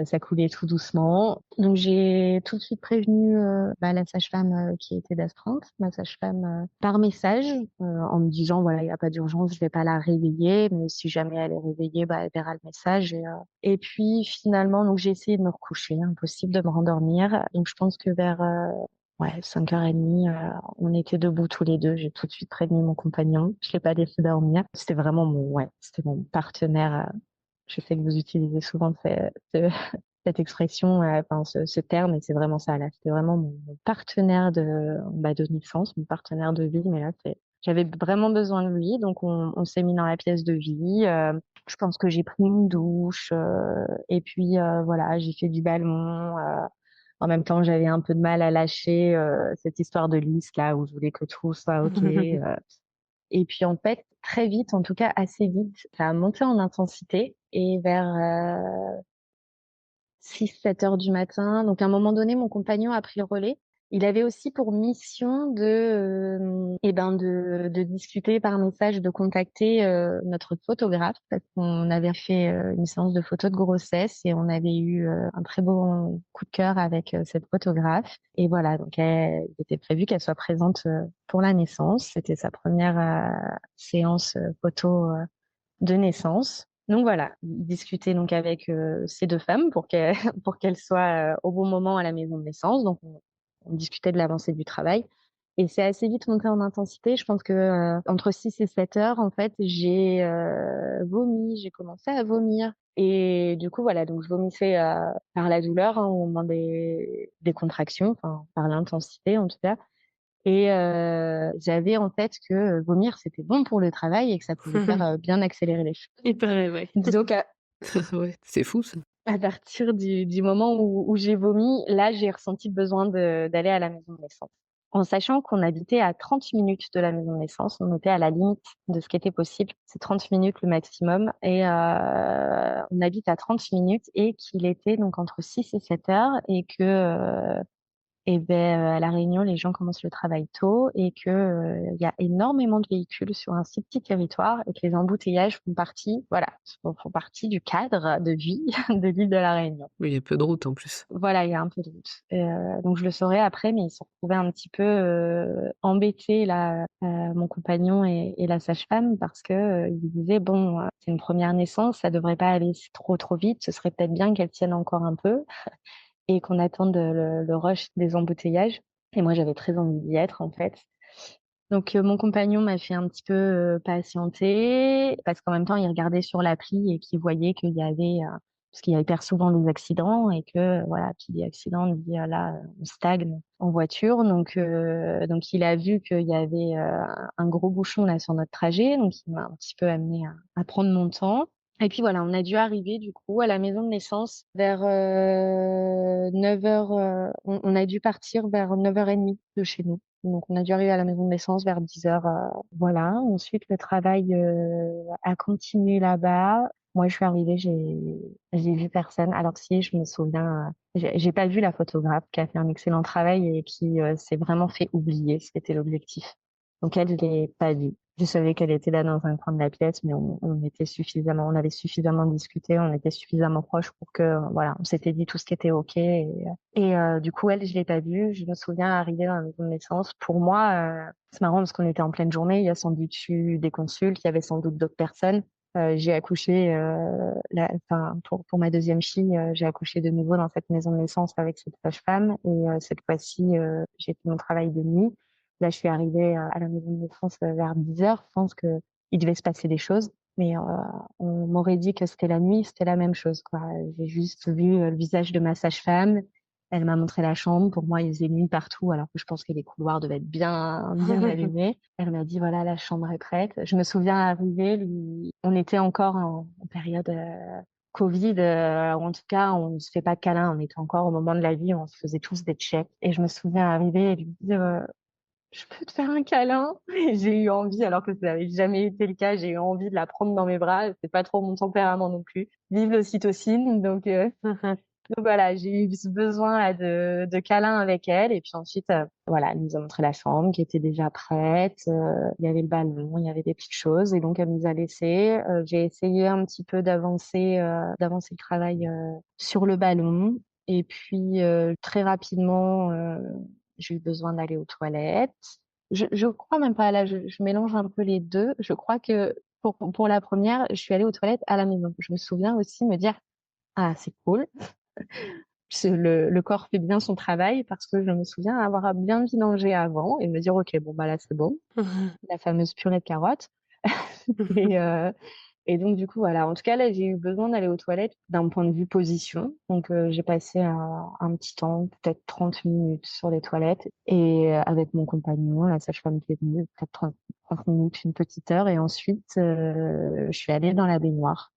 C: Ça coulait tout doucement. Donc j'ai tout de suite prévenu la sage-femme qui était d'astreinte, ma sage-femme par message, en me disant voilà, il n'y a pas d'urgence, je vais pas la réveiller, mais si jamais elle est réveillée, bah elle verra le message. Et puis finalement, donc j'ai essayé de me recoucher, impossible de me rendormir. Donc je pense que vers 5h30, on était debout tous les deux. J'ai tout de suite prévenu mon compagnon. Je l'ai pas laissé dormir. C'était mon partenaire. Je sais que vous utilisez souvent cette expression, enfin ce terme, et c'est vraiment ça là. C'était vraiment mon partenaire de naissance, mon partenaire de vie. Mais là, J'avais vraiment besoin de lui, donc on s'est mis dans la pièce de vie. Je pense que j'ai pris une douche, et puis, voilà, j'ai fait du ballon. En même temps, j'avais un peu de mal à lâcher, cette histoire de liste là où je voulais que tout soit OK. Et puis en fait, très vite, en tout cas assez vite, ça a monté en intensité et vers 6-7 heures du matin. Donc à un moment donné, mon compagnon a pris le relais. Il avait aussi pour mission de discuter par message, de contacter notre photographe parce qu'on avait fait une séance de photos de grossesse et on avait eu un très beau coup de cœur avec cette photographe. Et voilà, donc il était prévu qu'elle soit présente pour la naissance. C'était sa première séance photo de naissance. Donc voilà, discuter donc avec ces deux femmes pour qu'elles pour qu'elles soient au bon moment à la maison de naissance. Donc on discutait de l'avancée du travail et c'est assez vite monté en intensité. Je pense que entre 6 et 7 heures, en fait, j'ai vomi, j'ai commencé à vomir. Et du coup, voilà, donc je vomissais par la douleur, hein, au moment des contractions, enfin par l'intensité en tout cas. Et j'avais en tête que vomir, c'était bon pour le travail et que ça pouvait faire bien accélérer les choses.
A: Il paraît, ouais.
C: Donc
B: Ouais, c'est fou ça.
C: à partir du moment où j'ai vomi, là, j'ai ressenti le besoin d'aller à la maison de naissance. En sachant qu'on habitait à 30 minutes de la maison de naissance, on était à la limite de ce qui était possible. C'est 30 minutes le maximum et on habite à 30 minutes et qu'il était donc entre 6 et 7 heures et que et ben, à La Réunion, les gens commencent le travail tôt et que, il y a énormément de véhicules sur un si petit territoire et que les embouteillages font partie, voilà, font partie du cadre de vie de l'île de La Réunion.
B: Oui, il y a peu de route en plus.
C: Voilà, il y a un peu de route. Donc je le saurai après, mais ils se sont retrouvés un petit peu, embêtés là, mon compagnon et la sage-femme parce que, ils disaient: «Bon, c'est une première naissance, ça devrait pas aller trop vite, ce serait peut-être bien qu'elle tienne encore un peu». Et qu'on attende le rush des embouteillages. Et moi, j'avais très envie d'y être, en fait. Donc, mon compagnon m'a fait un petit peu patienter parce qu'en même temps, il regardait sur l'appli et qu'il voyait qu'il y avait, parce qu'il y a hyper souvent des accidents et que, voilà, qui dit accident dit là, on stagne en voiture. Donc il a vu qu'il y avait un gros bouchon là sur notre trajet. Donc, il m'a un petit peu amené à prendre mon temps. Et puis voilà, on a dû arriver du coup à la maison de naissance vers 9 heures. On a dû partir vers 9h30 de chez nous. Donc on a dû arriver à la maison de naissance vers 10 heures. Voilà. Ensuite, le travail a continué là-bas. Moi, je suis arrivée, j'ai vu personne. Alors si, je me souviens, j'ai pas vu la photographe qui a fait un excellent travail et qui s'est vraiment fait oublier ce qui était l'objectif. Donc elle, je l'ai pas vue. Je savais qu'elle était là dans un coin de la pièce, mais on avait suffisamment discuté, on était suffisamment proches pour que, voilà, on s'était dit tout ce qui était OK. Du coup, elle, je l'ai pas vue. Je me souviens arriver dans la maison de naissance. Pour moi, c'est marrant parce qu'on était en pleine journée. Il y a sans doute eu des consultes, il y avait sans doute d'autres personnes. J'ai accouché, enfin, pour ma deuxième fille, j'ai accouché de nouveau dans cette maison de naissance avec cette sage-femme. Et cette fois-ci, j'ai fait mon travail de nuit. Là, je suis arrivée à la maison de naissance vers 10 heures. Je pense que il devait se passer des choses, mais on m'aurait dit que c'était la nuit, c'était la même chose, quoi. J'ai juste vu le visage de ma sage-femme. Elle m'a montré la chambre. Pour moi, il faisait nuit partout, alors que je pense que les couloirs devaient être bien allumés. Elle m'a dit, voilà, la chambre est prête. Je me souviens arriver, on était encore en période Covid, ou en tout cas, on ne se fait pas de câlins. On était encore au moment de la vie où on se faisait tous des checks. Et je me souviens arriver et lui dire, je peux te faire un câlin? Et j'ai eu envie, alors que ça n'avait jamais été le cas, j'ai eu envie de la prendre dans mes bras. C'est pas trop mon tempérament non plus. Vive l'ocytocine. Donc voilà, j'ai eu ce besoin là de câlin avec elle. Et puis ensuite, voilà, elle nous a montré la chambre qui était déjà prête. Il y avait le ballon, il y avait des petites choses. Et donc, elle nous a laissé. J'ai essayé un petit peu d'avancer le travail sur le ballon. Et puis, très rapidement, j'ai eu besoin d'aller aux toilettes. Je crois même pas, là, je mélange un peu les deux. Je crois que pour la première, je suis allée aux toilettes à la maison. Je me souviens aussi me dire, ah, c'est cool. Le corps fait bien son travail parce que je me souviens avoir bien vidangé avant et me dire, OK, bon, bah là, c'est bon. La fameuse purée de carottes. Et, Et donc du coup, voilà. En tout cas, là, j'ai eu besoin d'aller aux toilettes d'un point de vue position. Donc j'ai passé un petit temps, peut-être 30 minutes sur les toilettes. Et avec mon compagnon, la sage-femme qui est venue, peut-être 30 minutes, une petite heure. Et ensuite, je suis allée dans la baignoire.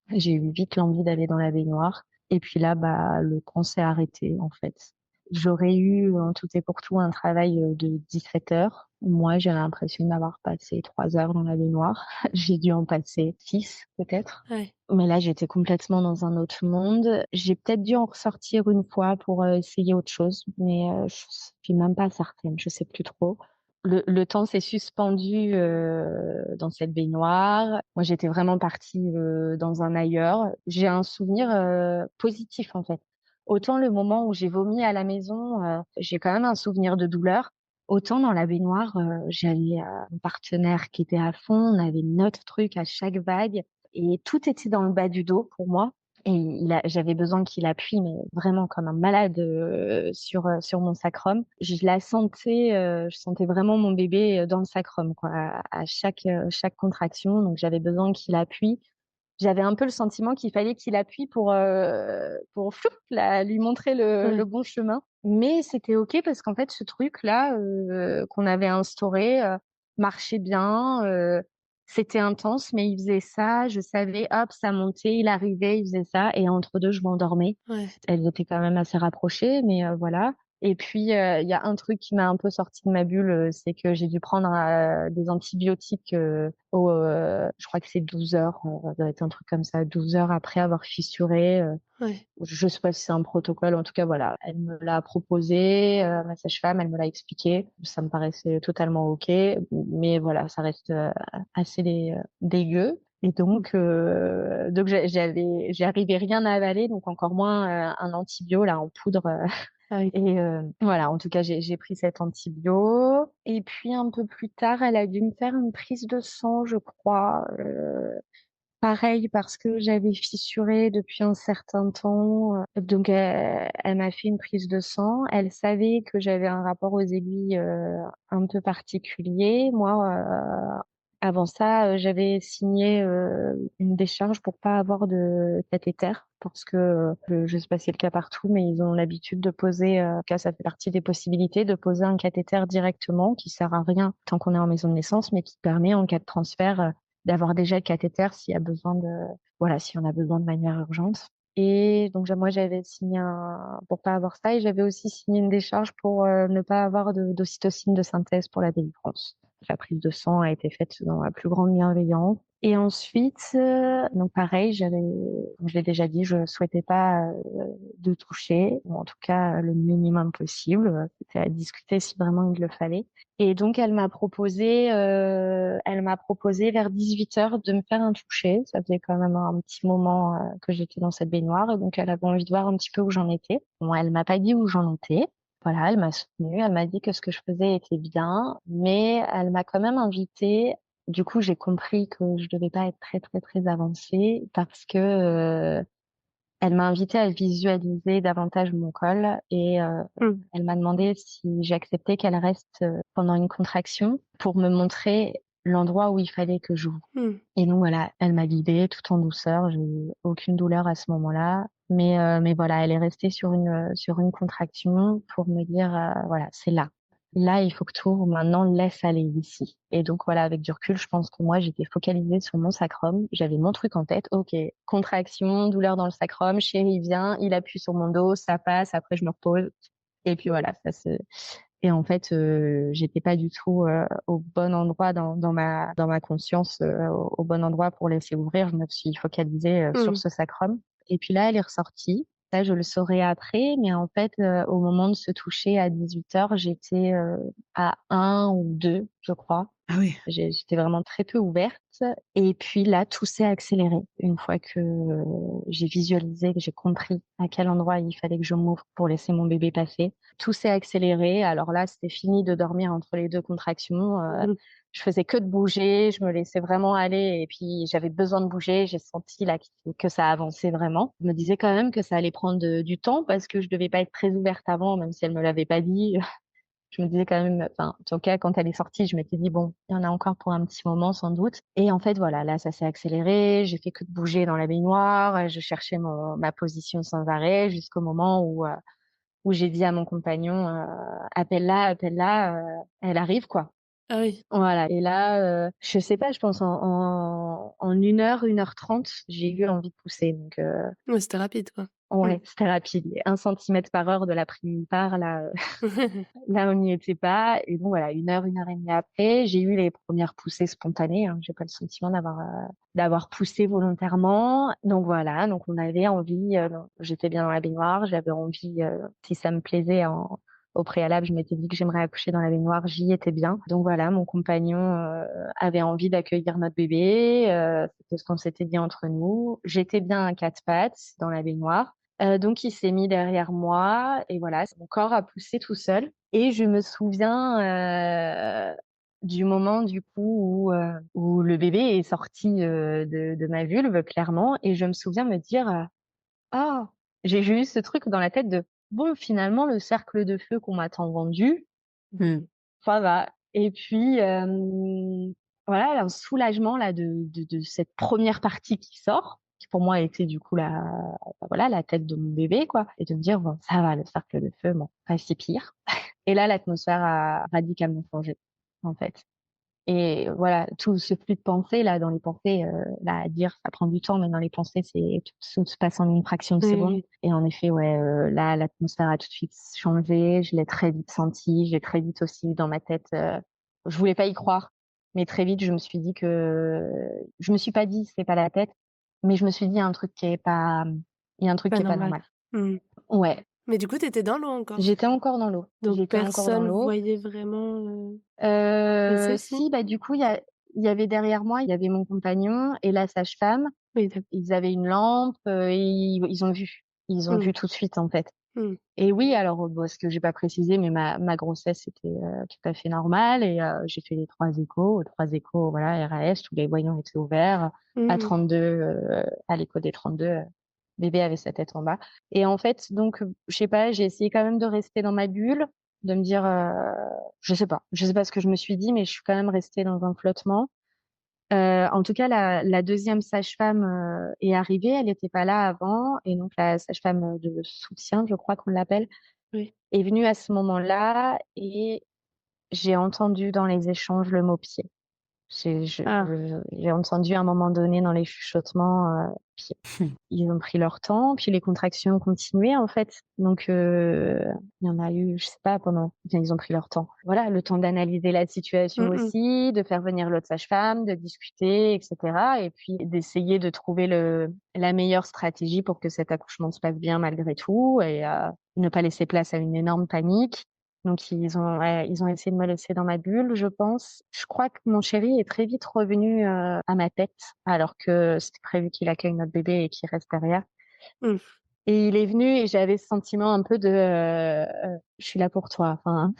C: J'ai eu vite l'envie d'aller dans la baignoire. Et puis là, bah, le temps s'est arrêté, en fait. J'aurais eu, en tout et pour tout, un travail de 17 heures. Moi, j'ai l'impression d'avoir passé 3 heures dans la baignoire. J'ai dû en passer 6, peut-être.
A: Ouais.
C: Mais là, j'étais complètement dans un autre monde. J'ai peut-être dû en ressortir une fois pour essayer autre chose, mais je suis même pas certaine. Je sais plus trop. Le temps s'est suspendu dans cette baignoire. Moi, j'étais vraiment partie dans un ailleurs. J'ai un souvenir positif en fait. Autant le moment où j'ai vomi à la maison, j'ai quand même un souvenir de douleur. Autant dans la baignoire, j'avais un partenaire qui était à fond. On avait notre truc à chaque vague et tout était dans le bas du dos pour moi. Et j'avais besoin qu'il appuie, mais vraiment comme un malade sur mon sacrum. Je sentais vraiment mon bébé dans le sacrum, quoi, à chaque contraction. Donc j'avais besoin qu'il appuie. J'avais un peu le sentiment qu'il fallait qu'il appuie pour floup, là, lui montrer le
A: Ouais.
C: bon chemin. Mais c'était ok parce qu'en fait, ce truc-là qu'on avait instauré marchait bien. C'était intense, mais il faisait ça. Je savais, hop, ça montait, il arrivait, il faisait ça. Et entre deux, je m'endormais.
A: Ouais.
C: Elles étaient quand même assez rapprochées, mais voilà. Et puis, il y a un truc qui m'a un peu sorti de ma bulle, c'est que j'ai dû prendre des antibiotiques je crois que c'est 12 heures, ça doit être un truc comme ça, 12 heures après avoir fissuré.
A: Ouais.
C: Je sais pas si c'est un protocole, en tout cas, voilà. Elle me l'a proposé, ma sage-femme, elle me l'a expliqué. Ça me paraissait totalement OK, mais voilà, ça reste assez dégueu. Et donc j'arrivais rien à avaler, donc encore moins un antibio là en poudre.
A: Ah oui.
C: Et voilà, en tout cas, j'ai pris cet antibio. Et puis un peu plus tard, elle a dû me faire une prise de sang, je crois. Pareil, parce que j'avais fissuré depuis un certain temps. Donc, elle m'a fait une prise de sang. Elle savait que j'avais un rapport aux aiguilles un peu particulier. Moi, avant ça, j'avais signé une décharge pour pas avoir de cathéter. Parce que je sais pas si c'est le cas partout, mais ils ont l'habitude de poser, en tout cas ça fait partie des possibilités, de poser un cathéter directement qui sert à rien tant qu'on est en maison de naissance, mais qui permet en cas de transfert d'avoir déjà le cathéter s'il y a besoin voilà, si on a besoin de manière urgente. Et donc moi j'avais signé pour pas avoir ça et j'avais aussi signé une décharge pour ne pas avoir d'ocytocine de synthèse pour la délivrance. La prise de sang a été faite dans la plus grande bienveillance. Et ensuite, donc pareil, comme je l'ai déjà dit, je souhaitais pas de toucher, ou en tout cas le minimum possible. C'était à discuter si vraiment il le fallait. Et donc elle m'a proposé vers 18 heures de me faire un toucher. Ça faisait quand même un petit moment que j'étais dans cette baignoire, et donc elle avait envie de voir un petit peu où j'en étais. Bon, elle m'a pas dit où j'en étais. Voilà, elle m'a soutenue, elle m'a dit que ce que je faisais était bien, mais elle m'a quand même invitée. Du coup, j'ai compris que je devais pas être très très très avancée parce que elle m'a invitée à visualiser davantage mon col et
A: Mm.
C: elle m'a demandé si j'acceptais qu'elle reste pendant une contraction pour me montrer l'endroit où il fallait que j'ouvre.
A: Mm.
C: Et donc voilà, elle m'a guidée tout en douceur. J'ai eu aucune douleur à ce moment-là, mais voilà, elle est restée sur une contraction pour me dire voilà, c'est là. Là, il faut que tu ouvres. Maintenant, laisse aller ici. Et donc voilà, avec du recul, je pense que moi, j'étais focalisée sur mon sacrum. J'avais mon truc en tête. Ok, contraction, douleur dans le sacrum. Chéri vient, il appuie sur mon dos, ça passe. Après, je me repose. Et puis voilà, ça se. Et en fait, j'étais pas du tout au bon endroit dans ma conscience, au bon endroit pour laisser ouvrir. Je me suis focalisée sur
A: Mm.
C: ce sacrum. Et puis là, elle est ressortie. Ça, je le saurai après, mais en fait, au moment de se toucher à 18 heures, j'étais à 1 ou 2, je crois.
B: Ah oui.
C: J'étais vraiment très peu ouverte. Et puis là, tout s'est accéléré. Une fois que j'ai visualisé, que j'ai compris à quel endroit il fallait que je m'ouvre pour laisser mon bébé passer, tout s'est accéléré. Alors là, c'était fini de dormir entre les deux contractions.
A: Mm.
C: Je faisais que de bouger, je me laissais vraiment aller et puis j'avais besoin de bouger. J'ai senti là que ça avançait vraiment. Je me disais quand même que ça allait prendre du temps parce que je devais pas être très ouverte avant, même si elle me l'avait pas dit. Je me disais quand même, enfin, en tout cas, quand elle est sortie, je m'étais dit: «Bon, il y en a encore pour un petit moment sans doute» et en fait, voilà, là, ça s'est accéléré. J'ai fait que de bouger dans la baignoire, je cherchais ma position sans arrêt jusqu'au moment où j'ai dit à mon compagnon, «Appelle-la, appelle-la, elle arrive, quoi».
A: Ah oui.
C: Voilà et là, je sais pas, je pense en 1 heure 30, j'ai eu envie de pousser donc
A: Ouais, c'était rapide, quoi. Mmh.
C: ouais, c'était rapide. 1 cm/h de la prise part là, là, on n'y était pas et donc voilà, 1 heure et demie après, j'ai eu les premières poussées spontanées, hein. J'ai pas le sentiment d'avoir poussé volontairement. Donc voilà, donc on avait envie, j'étais bien dans la baignoire, j'avais envie, si ça me plaisait au préalable, je m'étais dit que j'aimerais accoucher dans la baignoire, j'y étais bien. Donc voilà, mon compagnon, avait envie d'accueillir notre bébé, c'était ce qu'on s'était dit entre nous. J'étais bien à 4 pattes dans la baignoire. Donc il s'est mis derrière moi et voilà, mon corps a poussé tout seul et je me souviens, du moment du coup où le bébé est sorti, de ma vulve clairement et je me souviens me dire, «Ah!» j'ai eu ce truc dans la tête de: «Bon finalement le cercle de feu qu'on m'a tant vendu,
B: Mmh.
C: ça va» et puis, voilà, un soulagement là de cette première partie qui sort, qui pour moi était du coup bah, voilà, la tête de mon bébé quoi et de me dire: «Bon ça va, le cercle de feu, bon, pas si pire» et là l'atmosphère a radicalement changé, en fait. Et voilà, tout ce flux de pensées là, dans les pensées, là à dire ça prend du temps, mais dans les pensées tout se passe en une fraction de
A: Oui,
C: seconde.
A: oui.
C: Et en effet, ouais, là l'atmosphère a tout de suite changé. Je l'ai très vite senti. J'ai très vite aussi eu dans ma tête. Je voulais pas y croire, mais très vite je me suis dit que je me suis pas dit c'est pas la tête, mais je me suis dit il y a un truc qui est pas, il y a un truc
A: Pas
C: qui est pas
A: normal.
C: normal.
A: Mmh.
C: Ouais,
A: Mais du coup, tu étais dans l'eau encore?
C: j'étais encore dans l'eau.
A: Donc
C: J'étais encore dans
A: personne
C: l'eau.
A: voyait vraiment, les ceci?
C: Si, bah, du coup, il y avait derrière moi, il y avait mon compagnon et la sage-femme.
A: Oui, d'accord.
C: Ils avaient une lampe, et ils ont vu. Ils ont
A: Mmh.
C: vu tout de suite, en fait.
A: Mmh.
C: Et oui, alors, bon, ce que j'ai pas précisé, mais ma grossesse était, tout à fait normale et j'ai fait les 3 échos. Aux 3 échos, voilà, RAS, tous les voyants étaient ouverts. À
A: Mmh.
C: 32, à l'écho des 32, bébé avait sa tête en bas et en fait, donc, je sais pas, j'ai essayé quand même de rester dans ma bulle, de me dire, je sais pas ce que je me suis dit, mais je suis quand même restée dans un flottement. En tout cas, la 2e sage-femme, est arrivée, elle était pas là avant et donc la sage-femme, de soutien, je crois qu'on l'appelle,
A: Oui.
C: est venue à ce moment-là et j'ai entendu dans les échanges le mot pied.
A: Ah.
C: J'ai entendu à un moment donné dans les chuchotements, pied. Ils ont pris leur temps, puis les contractions ont continué, en fait. Donc, il y en a eu, je sais pas, enfin, ils ont pris leur temps. Voilà, le temps d'analyser la situation
A: Mmh mh.
C: aussi, de faire venir l'autre sage-femme, de discuter, et cetera et puis d'essayer de trouver la meilleure stratégie pour que cet accouchement se passe bien malgré tout et ne pas laisser place à une énorme panique. Donc ils ont essayé de me laisser dans ma bulle, je pense. Je crois que mon chéri est très vite revenu, à ma tête, alors que c'était prévu qu'il accueille notre bébé et qu'il reste derrière.
A: Mmh.
C: Et il est venu et j'avais ce sentiment un peu de, «Je suis là pour toi». Enfin,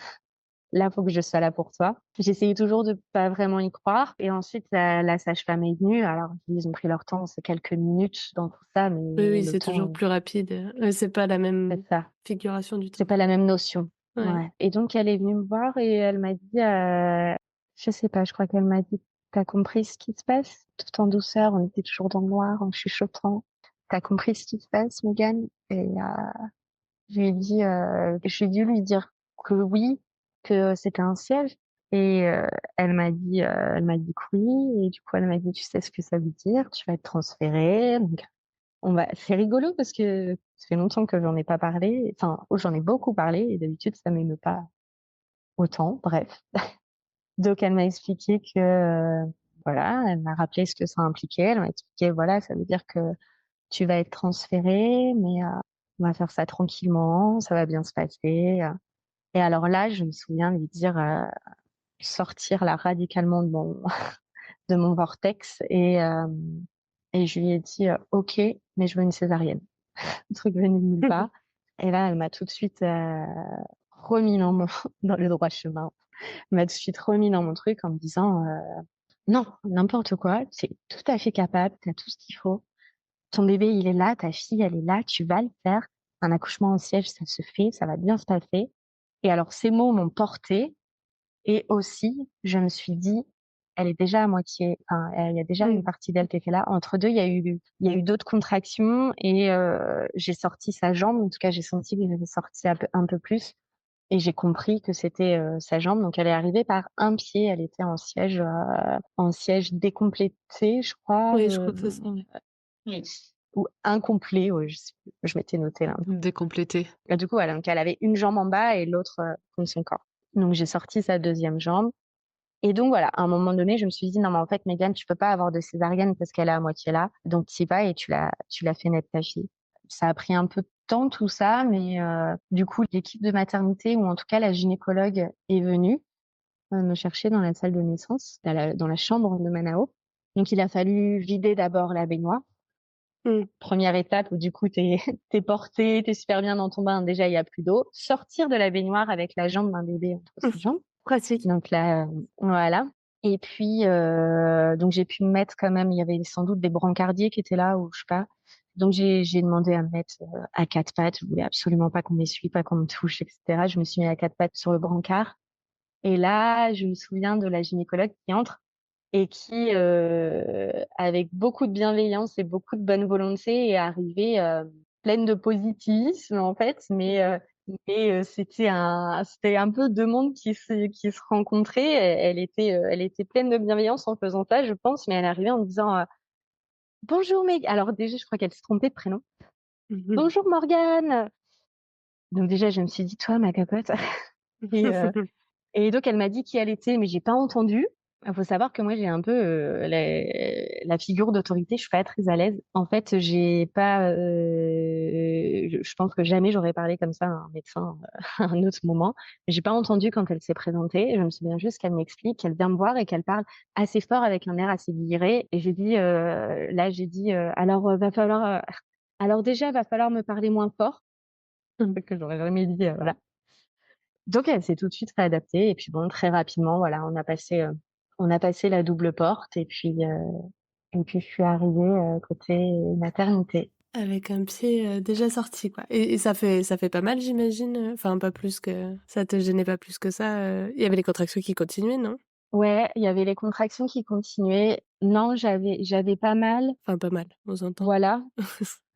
C: là, faut que je sois là pour toi. J'essayais toujours de pas vraiment y croire et ensuite la sage-femme est venue. Alors ils ont pris leur temps, c'est quelques minutes dans tout ça, mais
A: Oui, oui,
C: le
A: c'est toujours
C: temps,
A: plus rapide, ouais, c'est pas la
C: c'est
A: même
C: ça.
A: figuration du
C: C'est
A: temps.
C: pas la même notion.
A: Ouais.
C: Ouais et donc elle est venue me voir et elle m'a dit, je sais pas, je crois qu'elle m'a dit: «Tu compris ce qui se passe?» Tout en douceur, on était toujours dans le noir, en chuchotant. «Tu compris ce qui se passe, Megan?» et je lui ai dit, j'ai dû lui dire que oui, que c'était un siège et elle m'a dit que oui et du coup elle m'a dit: «Tu sais ce que ça veut dire, tu vas être transférée, donc c'est rigolo parce que ça fait longtemps que j'en ai pas parlé, enfin, j'en ai beaucoup parlé et d'habitude ça m'émeut pas autant, bref. Donc elle m'a expliqué que, voilà, elle m'a rappelé ce que ça impliquait. Elle m'a expliqué, voilà, ça veut dire que tu vas être transférée, mais, on va faire ça tranquillement, ça va bien se passer, et alors là, je me souviens lui dire, sortir là radicalement de mon vortex et je lui ai dit, «OK, mais je veux une césarienne». Un truc venu de nulle part et là, elle m'a tout de suite, remis dans mon dans le droit chemin. Elle m'a tout de suite remis dans mon truc en me disant, «Non, n'importe quoi, tu es tout à fait capable, tu as tout ce qu'il faut. Ton bébé, il est là, ta fille, elle est là, tu vas le faire. Un accouchement au siège, ça se fait, ça va bien se passer Et alors ces mots m'ont portée et aussi je me suis dit: «Elle est déjà à moitié enfin, il y a déjà une
A: Mmh.
C: partie d'elle qui était là». Entre 2, il y a eu d'autres contractions et j'ai sorti sa jambe. En tout cas, j'ai senti que j'avais sorti un peu plus et j'ai compris que c'était, sa jambe. Donc elle est arrivée par un pied. Elle était en siège décomplété, je crois,
A: Oui, je crois que c'est ça, ouais.
C: oui, ou incomplet, ouais, je sais plus. Je m'étais noté là.
B: Décomplété.
C: Et du coup, voilà, donc elle avait une jambe en bas et l'autre, contre son corps. Donc j'ai sorti sa deuxième jambe et donc voilà, à un moment donné, je me suis dit: «Non mais en fait Mégane, tu peux pas avoir de césarienne parce qu'elle est à moitié là, donc tu y vas et tu la fais naître ta fille». Ça a pris un peu de temps tout ça, mais du coup l'équipe de maternité ou en tout cas la gynécologue est venue, me chercher dans la salle de naissance, dans la chambre de Manao. Donc il a fallu vider d'abord la baignoire.
A: Mmh.
C: Première étape où du coup t'es es porté, t'es super bien dans ton bain, déjà il y a plus d'eau. Sortir de la baignoire avec la jambe d'un bébé entre ses jambes.
A: Pratique.
C: Donc là, voilà. Et puis, donc j'ai pu me mettre quand même, il y avait sans doute des brancardiers qui étaient là ou je sais pas. Donc j'ai demandé à me mettre, à 4 pattes. Je voulais absolument pas qu'on m'essuie, pas qu'on me touche et cetera. Je me suis mis à 4 pattes sur le brancard et là, je me souviens de la gynécologue qui entre et qui, avec beaucoup de bienveillance et beaucoup de bonne volonté est arrivée, pleine de positivisme en fait, mais c'était un peu 2 mondes qui se rencontraient. Elle était pleine de bienveillance en faisant ça, je pense, mais elle arrivait en disant, «Bonjour Meg», alors déjà je crois qu'elle se trompait de prénom.
A: Mmh.
C: «Bonjour Morgane». Donc déjà je me suis dit: «Toi ma capote» et et donc elle m'a dit qui elle était, mais j'ai pas entendu. Il faut savoir que moi j'ai un peu, la figure d'autorité, je suis pas très à l'aise. En fait, j'ai pas, je pense que jamais j'aurais parlé comme ça à un médecin, à un autre moment. Mais j'ai pas entendu quand elle s'est présentée. Je me souviens juste qu'elle m'explique, qu'elle vient me voir et qu'elle parle assez fort avec un air assez guilleret et j'ai dit: «Alors, va falloir, alors déjà va falloir me parler moins fort»,
A: Mmh.
C: que j'aurais jamais dit, voilà. Donc elle s'est tout de suite réadaptée et puis bon, très rapidement, voilà, on a passé la double porte et puis je suis arrivée, côté maternité.
A: Avec un pied, déjà sorti, quoi et ça fait pas mal, j'imagine, enfin pas plus que ça te gênait pas plus que ça, il y avait les contractions qui continuaient, non?
C: Ouais, il y avait les contractions qui continuaient. Non, j'avais pas mal,
A: Enfin pas mal, on s'entend.
C: voilà.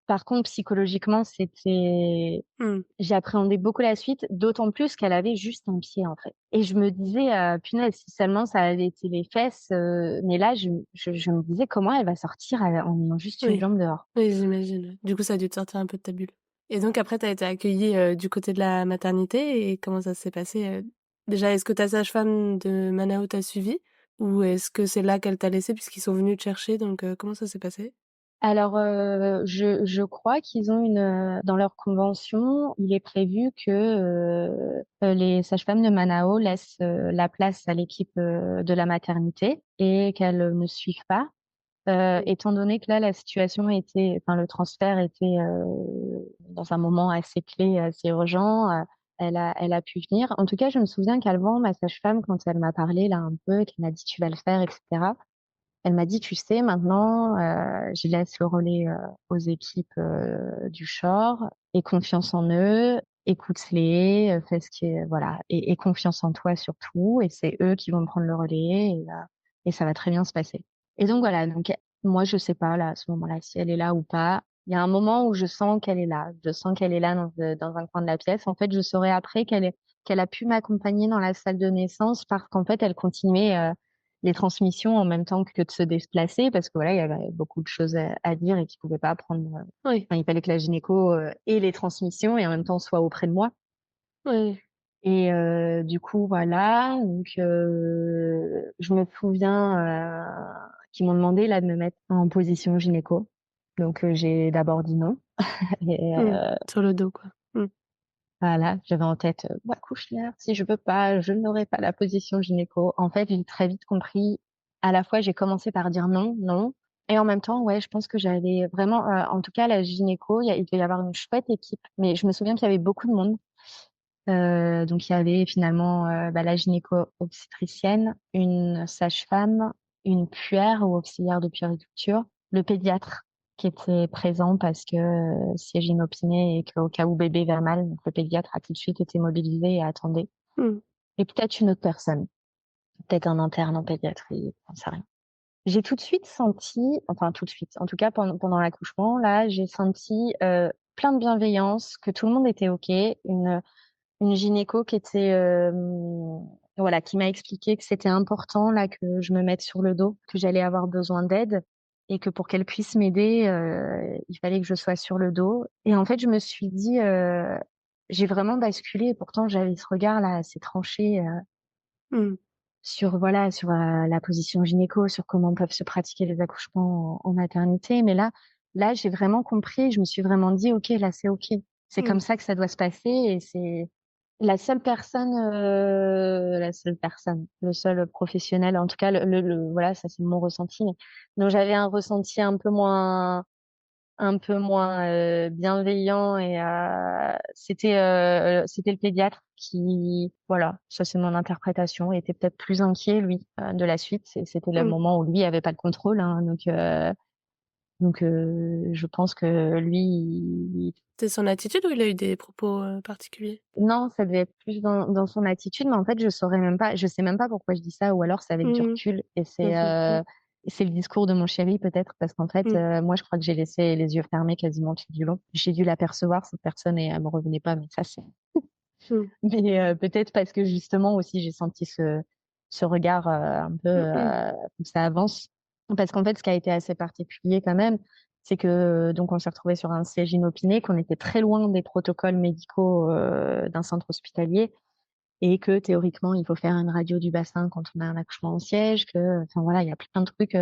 C: Par contre, psychologiquement,
A: Mmh.
C: j'appréhendais beaucoup la suite, d'autant plus qu'elle avait juste un pied, en fait. Et je me disais, punaise, si seulement ça avait été les fesses, mais là, je me disais: «Comment elle va sortir en ayant juste une
A: Oui,
C: jambe dehors?»
A: oui, j'imagine, ouais. Du coup, ça a dû te sortir un peu de ta bulle et donc après tu as été accueillie, du côté de la maternité et comment ça s'est passé, Déjà, est-ce que ta sage-femme de Manao t'a suivie? Ou est-ce que c'est là qu'elle t'a laissée puisqu'ils sont venus te chercher donc comment ça s'est passé?
C: Alors, je crois qu'ils ont dans leur convention, il est prévu que, les sages-femmes de Manao laissent, la place à l'équipe, de la maternité et qu'elles, ne suivent pas. Étant donné que là, la situation était enfin, le transfert était, dans un moment assez clé, assez urgent, elle a pu venir. En tout cas, je me souviens qu'avant, ma sage-femme, quand elle m'a parlé là un peu, qu'elle m'a dit: «Tu vas le faire» et cetera, elle m'a dit: «Tu sais, maintenant, je laisse le relais, aux équipes, du CHOR. Aie confiance en eux, écoute-les, fais ce qui est voilà, et confiance en toi surtout et c'est eux qui vont prendre le relais et ça va très bien se passer». Et donc voilà, donc moi, je sais pas là, à ce moment-là, si elle est là ou pas. Il y a un moment où je sens qu'elle est là. Je sens qu'elle est là dans un coin de la pièce. En fait, je saurai après qu'elle a pu m'accompagner dans la salle de naissance parce qu'en fait, elle continuait, les transmissions en même temps que de se déplacer parce que voilà, il y avait beaucoup de choses à dire et qu'ils pouvaient pas prendre,
A: Oui,
C: enfin, il fallait que la gynéco, ait les transmissions et en même temps soit auprès de moi
A: oui.
C: et du coup voilà, donc je me souviens, qu'ils m'ont demandé là de me mettre en position gynéco. Donc j'ai d'abord dit non et
A: Mmh. Sur le dos, quoi. Mmh.
C: voilà, j'avais en tête, bah, couche-l'air, si je peux pas, je n'aurai pas la position gynéco. En fait, j'ai très vite compris, à la fois, j'ai commencé par dire non, non et en même temps, ouais, je pense que j'avais vraiment, en tout cas, la gynéco, il devait y avoir une chouette équipe, mais je me souviens qu'il y avait beaucoup de monde. Donc il y avait finalement, la gynéco-obstétricienne, une sage-femme, une puère ou auxiliaire de puériculture, le pédiatre qui était présent parce que siège inopiné et qu'au cas où bébé va mal, donc le pédiatre a tout de suite été mobilisé et attendait.
A: Hmm.
C: Et peut-être une autre personne, peut-être un interne en pédiatrie, j'en sais rien. J'ai tout de suite senti, enfin tout de suite, en tout cas pendant l'accouchement, là, j'ai senti plein de bienveillance, que tout le monde était OK, une gynéco qui était voilà, qui m'a expliqué que c'était important là que je me mette sur le dos, que j'allais avoir besoin d'aide et que pour qu'elle puisse m'aider, il fallait que je sois sur le dos. Et en fait, je me suis dit, j'ai vraiment basculé. Et pourtant, j'avais ce regard là assez tranché
A: Hmm.
C: sur voilà, sur la position gynéco, sur comment peuvent se pratiquer les accouchements en maternité. Mais là, j'ai vraiment compris. Je me suis vraiment dit, ok, là, c'est ok. C'est
A: Hmm.
C: comme ça que ça doit se passer. Et c'est la seule personne, le seul professionnel. En tout cas, voilà, ça c'est mon ressenti. Donc j'avais un ressenti un peu moins bienveillant et c'était le pédiatre qui voilà, ça c'est mon interprétation, était peut-être plus inquiet lui de la suite. C'était le
A: Hmm.
C: moment où lui avait pas le contrôle, hein, donc je pense que lui
A: C'est son attitude ou il a eu des propos particuliers?
C: non, ça devait être plus dans son attitude, mais en fait je sais même pas pourquoi je dis ça, ou alors c'est avec du
A: Hmm.
C: recul et
A: Ok. Hmm.
C: c'est le discours de mon chéri peut-être parce qu'en fait
A: Hmm.
C: moi je crois que j'ai laissé les yeux fermés quasiment tout du long. J'ai dû l'apercevoir cette personne et elle me revenait pas, mais ça c'est
A: Hmm.
C: mais peut-être parce que justement aussi j'ai senti ce regard un peu
A: Hmm.
C: où ça avance. Parce qu'en fait, ce qui a été assez particulier quand même, c'est que donc on s'est retrouvé sur un siège inopiné, qu'on était très loin des protocoles médicaux d'un centre hospitalier et que théoriquement il faut faire une radio du bassin quand on a un accouchement en siège, que enfin voilà, il y a plein de trucs qui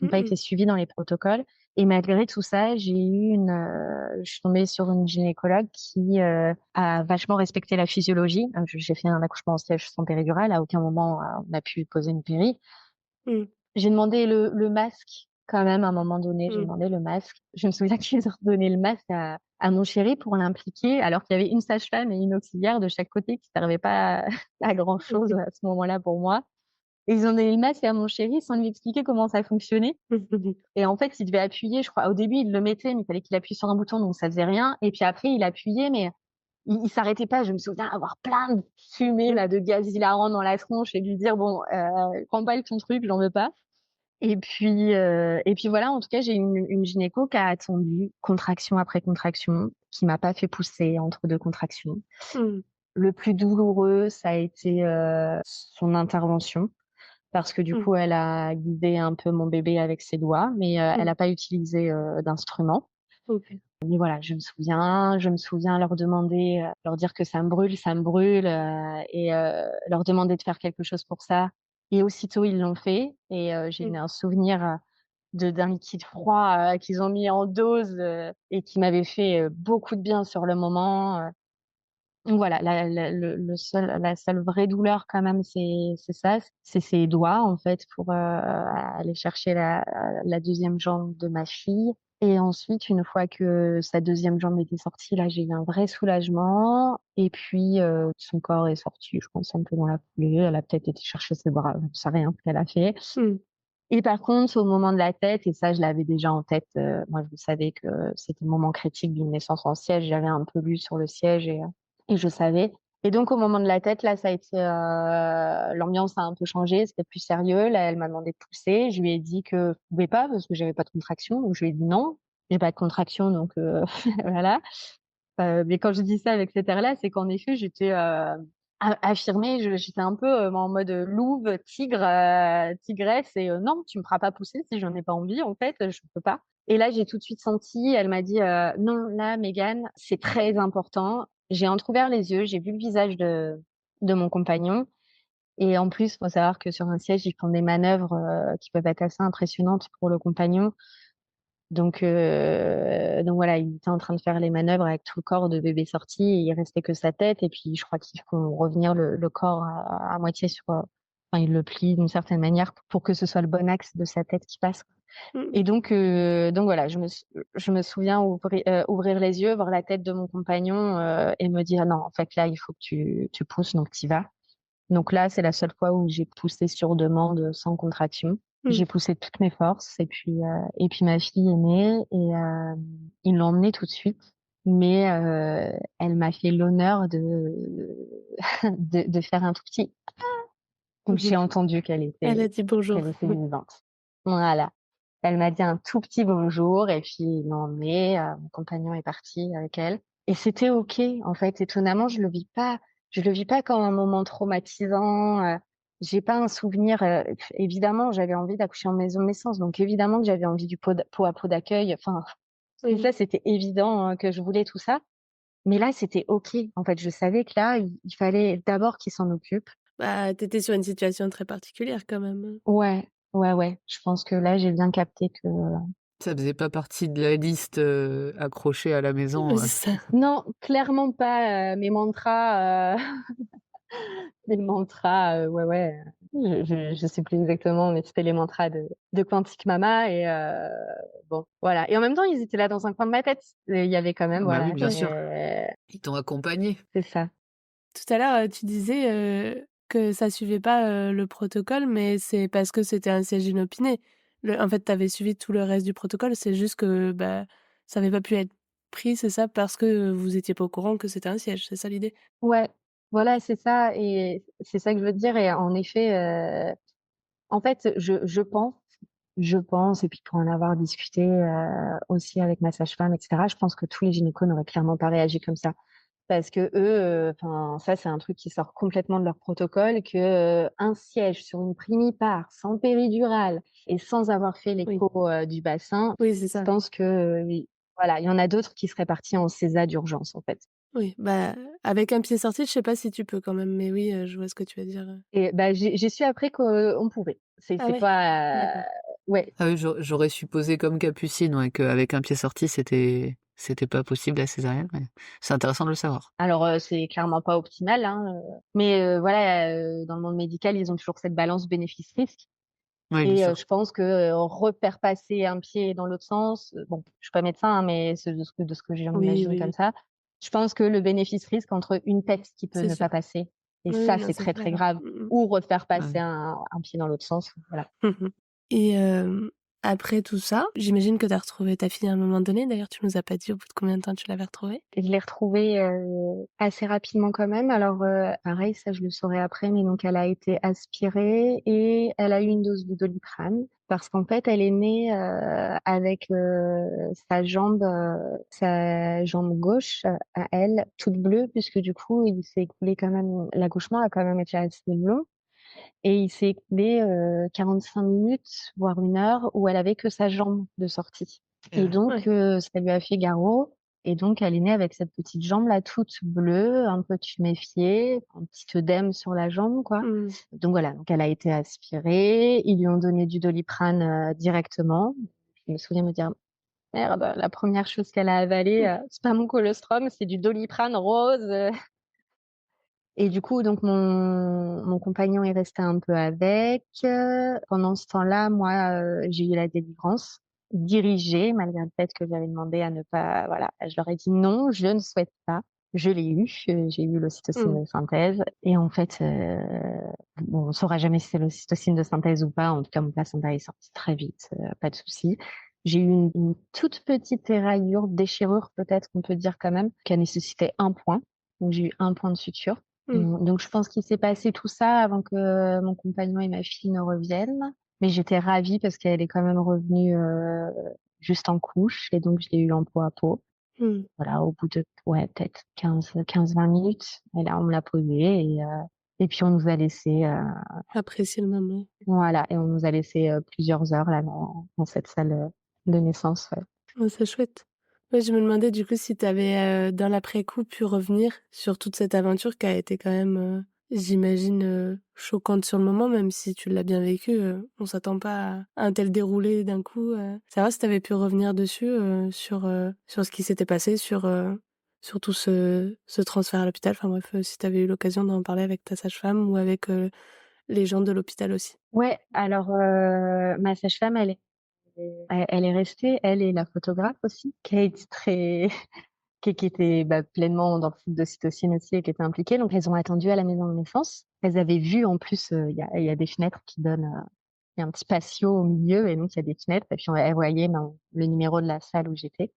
C: n'ont pas
A: Hmm.
C: été suivis dans les protocoles. Et malgré tout ça, je suis tombée sur une gynécologue qui a vachement respecté la physiologie. J'ai fait un accouchement en siège sans péridurale. À aucun moment on n'a pu poser une péri.
A: Hmm.
C: J'ai demandé le masque quand même à un moment donné. J'ai
A: Hmm.
C: demandé le masque. Je me souviens qu'ils ont redonné le masque à mon chéri pour l'impliquer, alors qu'il y avait une sage-femme et une auxiliaire de chaque côté qui servaient pas à grand-chose à ce moment-là pour moi. Et ils ont donné le masque à mon chéri sans lui expliquer comment ça fonctionnait.
A: Hmm.
C: Et en fait, il devait appuyer, je crois. Au début, il le mettait, mais il fallait qu'il appuie sur un bouton, donc ça faisait rien. Et puis après, il appuyait, mais il s'arrêtait pas. Je me souviens avoir plein de fumée là, de gaz hilarant dans la tronche et lui dire bon, prends pas ton truc, j'en veux pas. Et puis voilà, en tout cas, j'ai une gynéco qui a attendu contraction après contraction, qui m'a pas fait pousser entre deux contractions.
A: Hmm.
C: Le plus douloureux, ça a été son intervention, parce que du
A: Hmm.
C: coup, elle a guidé un peu mon bébé avec ses doigts, mais elle
A: Hmm.
C: n'a pas utilisé d'instrument.
A: Ok.
C: Mais voilà, je me souviens leur demander, leur dire que ça me brûle, et leur demander de faire quelque chose pour ça. Et aussitôt, ils l'ont fait. Et j'ai
A: Hmm.
C: un souvenir d'un liquide froid qu'ils ont mis en dose et qui m'avait fait beaucoup de bien sur le moment. Donc voilà, la seule vraie douleur quand même, c'est ça, c'est ses doigts en fait pour aller chercher la deuxième jambe de ma fille. Et ensuite, une fois que sa deuxième jambe était sortie, là, j'ai eu un vrai soulagement. Et puis, son corps est sorti, je pense, un peu dans la foulée. Elle a peut-être été chercher ses bras, je ne sais rien ce qu'elle a fait.
A: Hmm.
C: Et par contre, au moment de la tête, et ça, je l'avais déjà en tête, moi, je savais que c'était le moment critique d'une naissance en siège. J'avais un peu lu sur le siège et je savais. Et donc, au moment de la tête, là, ça a été, l'ambiance a un peu changé, c'était plus sérieux. Là, elle m'a demandé de pousser. Je lui ai dit que je pouvais pas parce que j'avais pas de contraction. Donc, je lui ai dit non, j'ai pas de contraction. Donc, voilà. Mais quand je dis ça avec cet air-là, c'est qu'en effet, j'étais affirmée, j'étais un peu en mode louve, tigre, tigresse, et non, tu me feras pas pousser si j'en ai pas envie, en fait, je peux pas. Et là, j'ai tout de suite senti, elle m'a dit non, là, Mégane, c'est très important. J'ai entrouvert les yeux, j'ai vu le visage de mon compagnon. Et en plus, faut savoir que sur un siège, ils font des manœuvres qui peuvent être assez impressionnantes pour le compagnon. Donc voilà, il était en train de faire les manœuvres avec tout le corps de bébé sorti et il restait que sa tête. Et puis, je crois qu'ils font revenir le corps à moitié sur, enfin, ils le plient d'une certaine manière pour que ce soit le bon axe de sa tête qui passe.
A: Hmm.
C: Et donc voilà, je me souviens ouvrir les yeux, voir la tête de mon compagnon et me dire non, en fait là, il faut que tu pousses, donc tu vas. Donc là, c'est la seule fois où j'ai poussé sur demande sans contraction.
A: Mmh.
C: J'ai poussé de toutes mes forces et puis ma fille est née et ils l'ont emmenée tout de suite. Mais elle m'a fait l'honneur de de faire un tout petit. Donc
A: Mmh.
C: j'ai entendu
A: Elle a dit bonjour.
C: qu'elle était vivante. Voilà. Elle m'a dit un tout petit bonjour et puis ils l'ont emmenée, mon compagnon est parti avec elle et c'était OK, en fait. Étonnamment, je le vis pas comme un moment traumatisant, j'ai pas un souvenir, évidemment, j'avais envie d'accoucher en maison de naissance, donc évidemment que j'avais envie du pot à pot d'accueil, enfin, tout
A: Oui.
C: ça, c'était évident, que je voulais tout ça. Mais là, c'était OK. En fait, je savais que là, il fallait d'abord qu'il s'en occupe.
A: Bah, tu étais sur une situation très particulière quand même, hein.
C: Ouais, ouais, ouais. Je pense que là, j'ai bien capté que
B: Ça faisait pas partie de la liste, accrochée à la maison,
A: C'est ça.
C: non, clairement pas, mes mantras, les mantras, ouais, ouais, je sais plus exactement, mais c'était les mantras de Quantique Mama et bon, voilà et en même temps, ils étaient là dans un coin de ma tête et il y avait quand même,
B: Bah oui,
C: voilà,
B: bien sûr. Ils t'ont accompagné.
C: c'est ça.
A: Tout à l'heure, tu disais, que ça suivait pas, le protocole, mais c'est parce que c'était un siège inopiné. En fait, tu avais suivi tout le reste du protocole, c'est juste que, bah, ça avait pas pu être pris, c'est ça? Parce que vous étiez pas au courant que c'était un siège, c'est ça l'idée?
C: Ouais, voilà, c'est ça et c'est ça que je veux dire et en effet, en fait, je pense et puis pour en avoir discuté, aussi avec ma sage-femme et cetera, je pense que tous les gynécos n'auraient clairement pas réagi comme ça. Parce qu'eux, enfin, ça, c'est un truc qui sort complètement de leur protocole que, un siège sur une primipare, sans péridurale et sans avoir fait
A: Oui.
C: l'écho, du bassin,
A: Oui, c'est
C: je
A: ça.
C: pense que, oui, voilà, il y en a d'autres qui seraient partis en césar d'urgence, en fait.
A: Oui, bah, avec un pied sorti, je sais pas si tu peux quand même, mais oui, je vois ce que tu veux dire.
C: Et bah, j'ai su après qu'on pouvait.
A: Ah
C: C'est
A: ouais?
C: pas,
A: D'accord.
C: ouais,
B: Ah oui, j'aurais supposé comme Capucine, ouais, qu'avec un pied sorti, c'était pas possible la césarienne, mais c'est intéressant de le savoir.
C: alors, c'est clairement pas optimal, hein, mais voilà, dans le monde médical, ils ont toujours cette balance bénéfice-risque.
B: Oui, bien
C: Et
B: sûr.
C: je pense que, refaire passer un pied dans l'autre sens, bon, je suis pas médecin, hein, mais c'est de ce que
A: Oui,
C: j'imagine
A: oui,
C: comme
A: oui,
C: ça. Je pense que le bénéfice-risque entre une tête qui peut
A: c'est
C: ne
A: sûr.
C: pas passer et
A: Oui, oui,
C: ça,
A: non,
C: c'est
A: c'est
C: très, très
A: clair.
C: grave
A: Mmh mh.
C: ou refaire passer
B: Ouais.
C: un pied dans l'autre sens, voilà.
A: Mmh. Et après tout ça, j'imagine que tu as retrouvé ta fille à un moment donné. D'ailleurs, tu nous as pas dit au bout de combien de temps tu l'avais retrouvée?
C: Je l'ai retrouvée, assez rapidement quand même. Alors, pareil, ça je le saurai après, mais donc elle a été aspirée et elle a eu une dose de Doliprane parce qu'en fait, elle est née, avec, sa jambe gauche, à elle, toute bleue puisque du coup, il s'est écoulé quand même l'accouchement a quand même été assez long et il s'est écoulé, 45 minutes, voire 1 heure où elle avait que sa jambe de sortie et donc
A: Ouais.
C: ça lui a fait garrot et donc elle est née avec cette petite jambe-là toute bleue, un peu tuméfiée, un petit œdème sur la jambe, quoi.
A: Mmh.
C: Donc voilà, donc elle a été aspirée, ils lui ont donné du Doliprane, directement. Je me souviens me dire: «Merde, la première chose qu'elle a avalée, c'est pas mon colostrum, c'est du Doliprane rose», et du coup, donc mon compagnon est resté un peu avec. Pendant ce temps-là, moi, j'ai eu la délivrance dirigée, malgré le fait que j'avais demandé à ne pas voilà, je leur ai dit: «Non, je ne souhaite pas». Je l'ai eu, j'ai eu l'ocytocine
A: Mmh.
C: de synthèse et en fait, bon, on saura jamais si c'est l'ocytocine de synthèse ou pas. En tout cas, mon placenta est sorti très vite, pas de souci. J'ai eu une toute petite éraillure, déchirure peut-être, on peut dire quand même, qui a nécessité un point. Donc j'ai eu un point de suture.
A: Mmh.
C: Donc je pense qu'il s'est passé tout ça avant que mon compagnon et ma fille ne reviennent. Mais j'étais ravie parce qu'elle est quand même revenue, juste en couche et donc je l'ai eu en peau à peau.
A: Mmh.
C: Voilà, au bout de ouais, peut-être 15-20 minutes et là, on me l'a posée et puis on nous a laissé,
A: Apprécier le moment.
C: voilà et on nous a laissé, plusieurs heures là dans cette salle, de naissance, ouais.
A: Ouais, c'est chouette. Ouais, je me demandais du coup si tu avais, dans l'après-coup, pu revenir sur toute cette aventure qui a été quand même, j'imagine, choquante sur le moment, même si tu l'as bien vécu, on s'attend pas à un tel déroulé d'un coup. Savoir si tu avais pu revenir dessus, sur ce qui s'était passé, sur tout ce transfert à l'hôpital. Enfin bref, si tu avais eu l'occasion d'en parler avec ta sage-femme ou avec, les gens de l'hôpital aussi.
C: Ouais, alors, ma sage-femme, elle est restée, elle et la photographe aussi, qui a été très qui était, bah, pleinement dans le fil d'ocytocine aussi et qui était impliquée. Donc elles ont attendu à la maison de naissance. Elles avaient vu en plus, il y a des fenêtres qui donnent, y a un petit patio au milieu et donc il y a des fenêtres et puis elles voyaient le numéro de la salle où j'étais.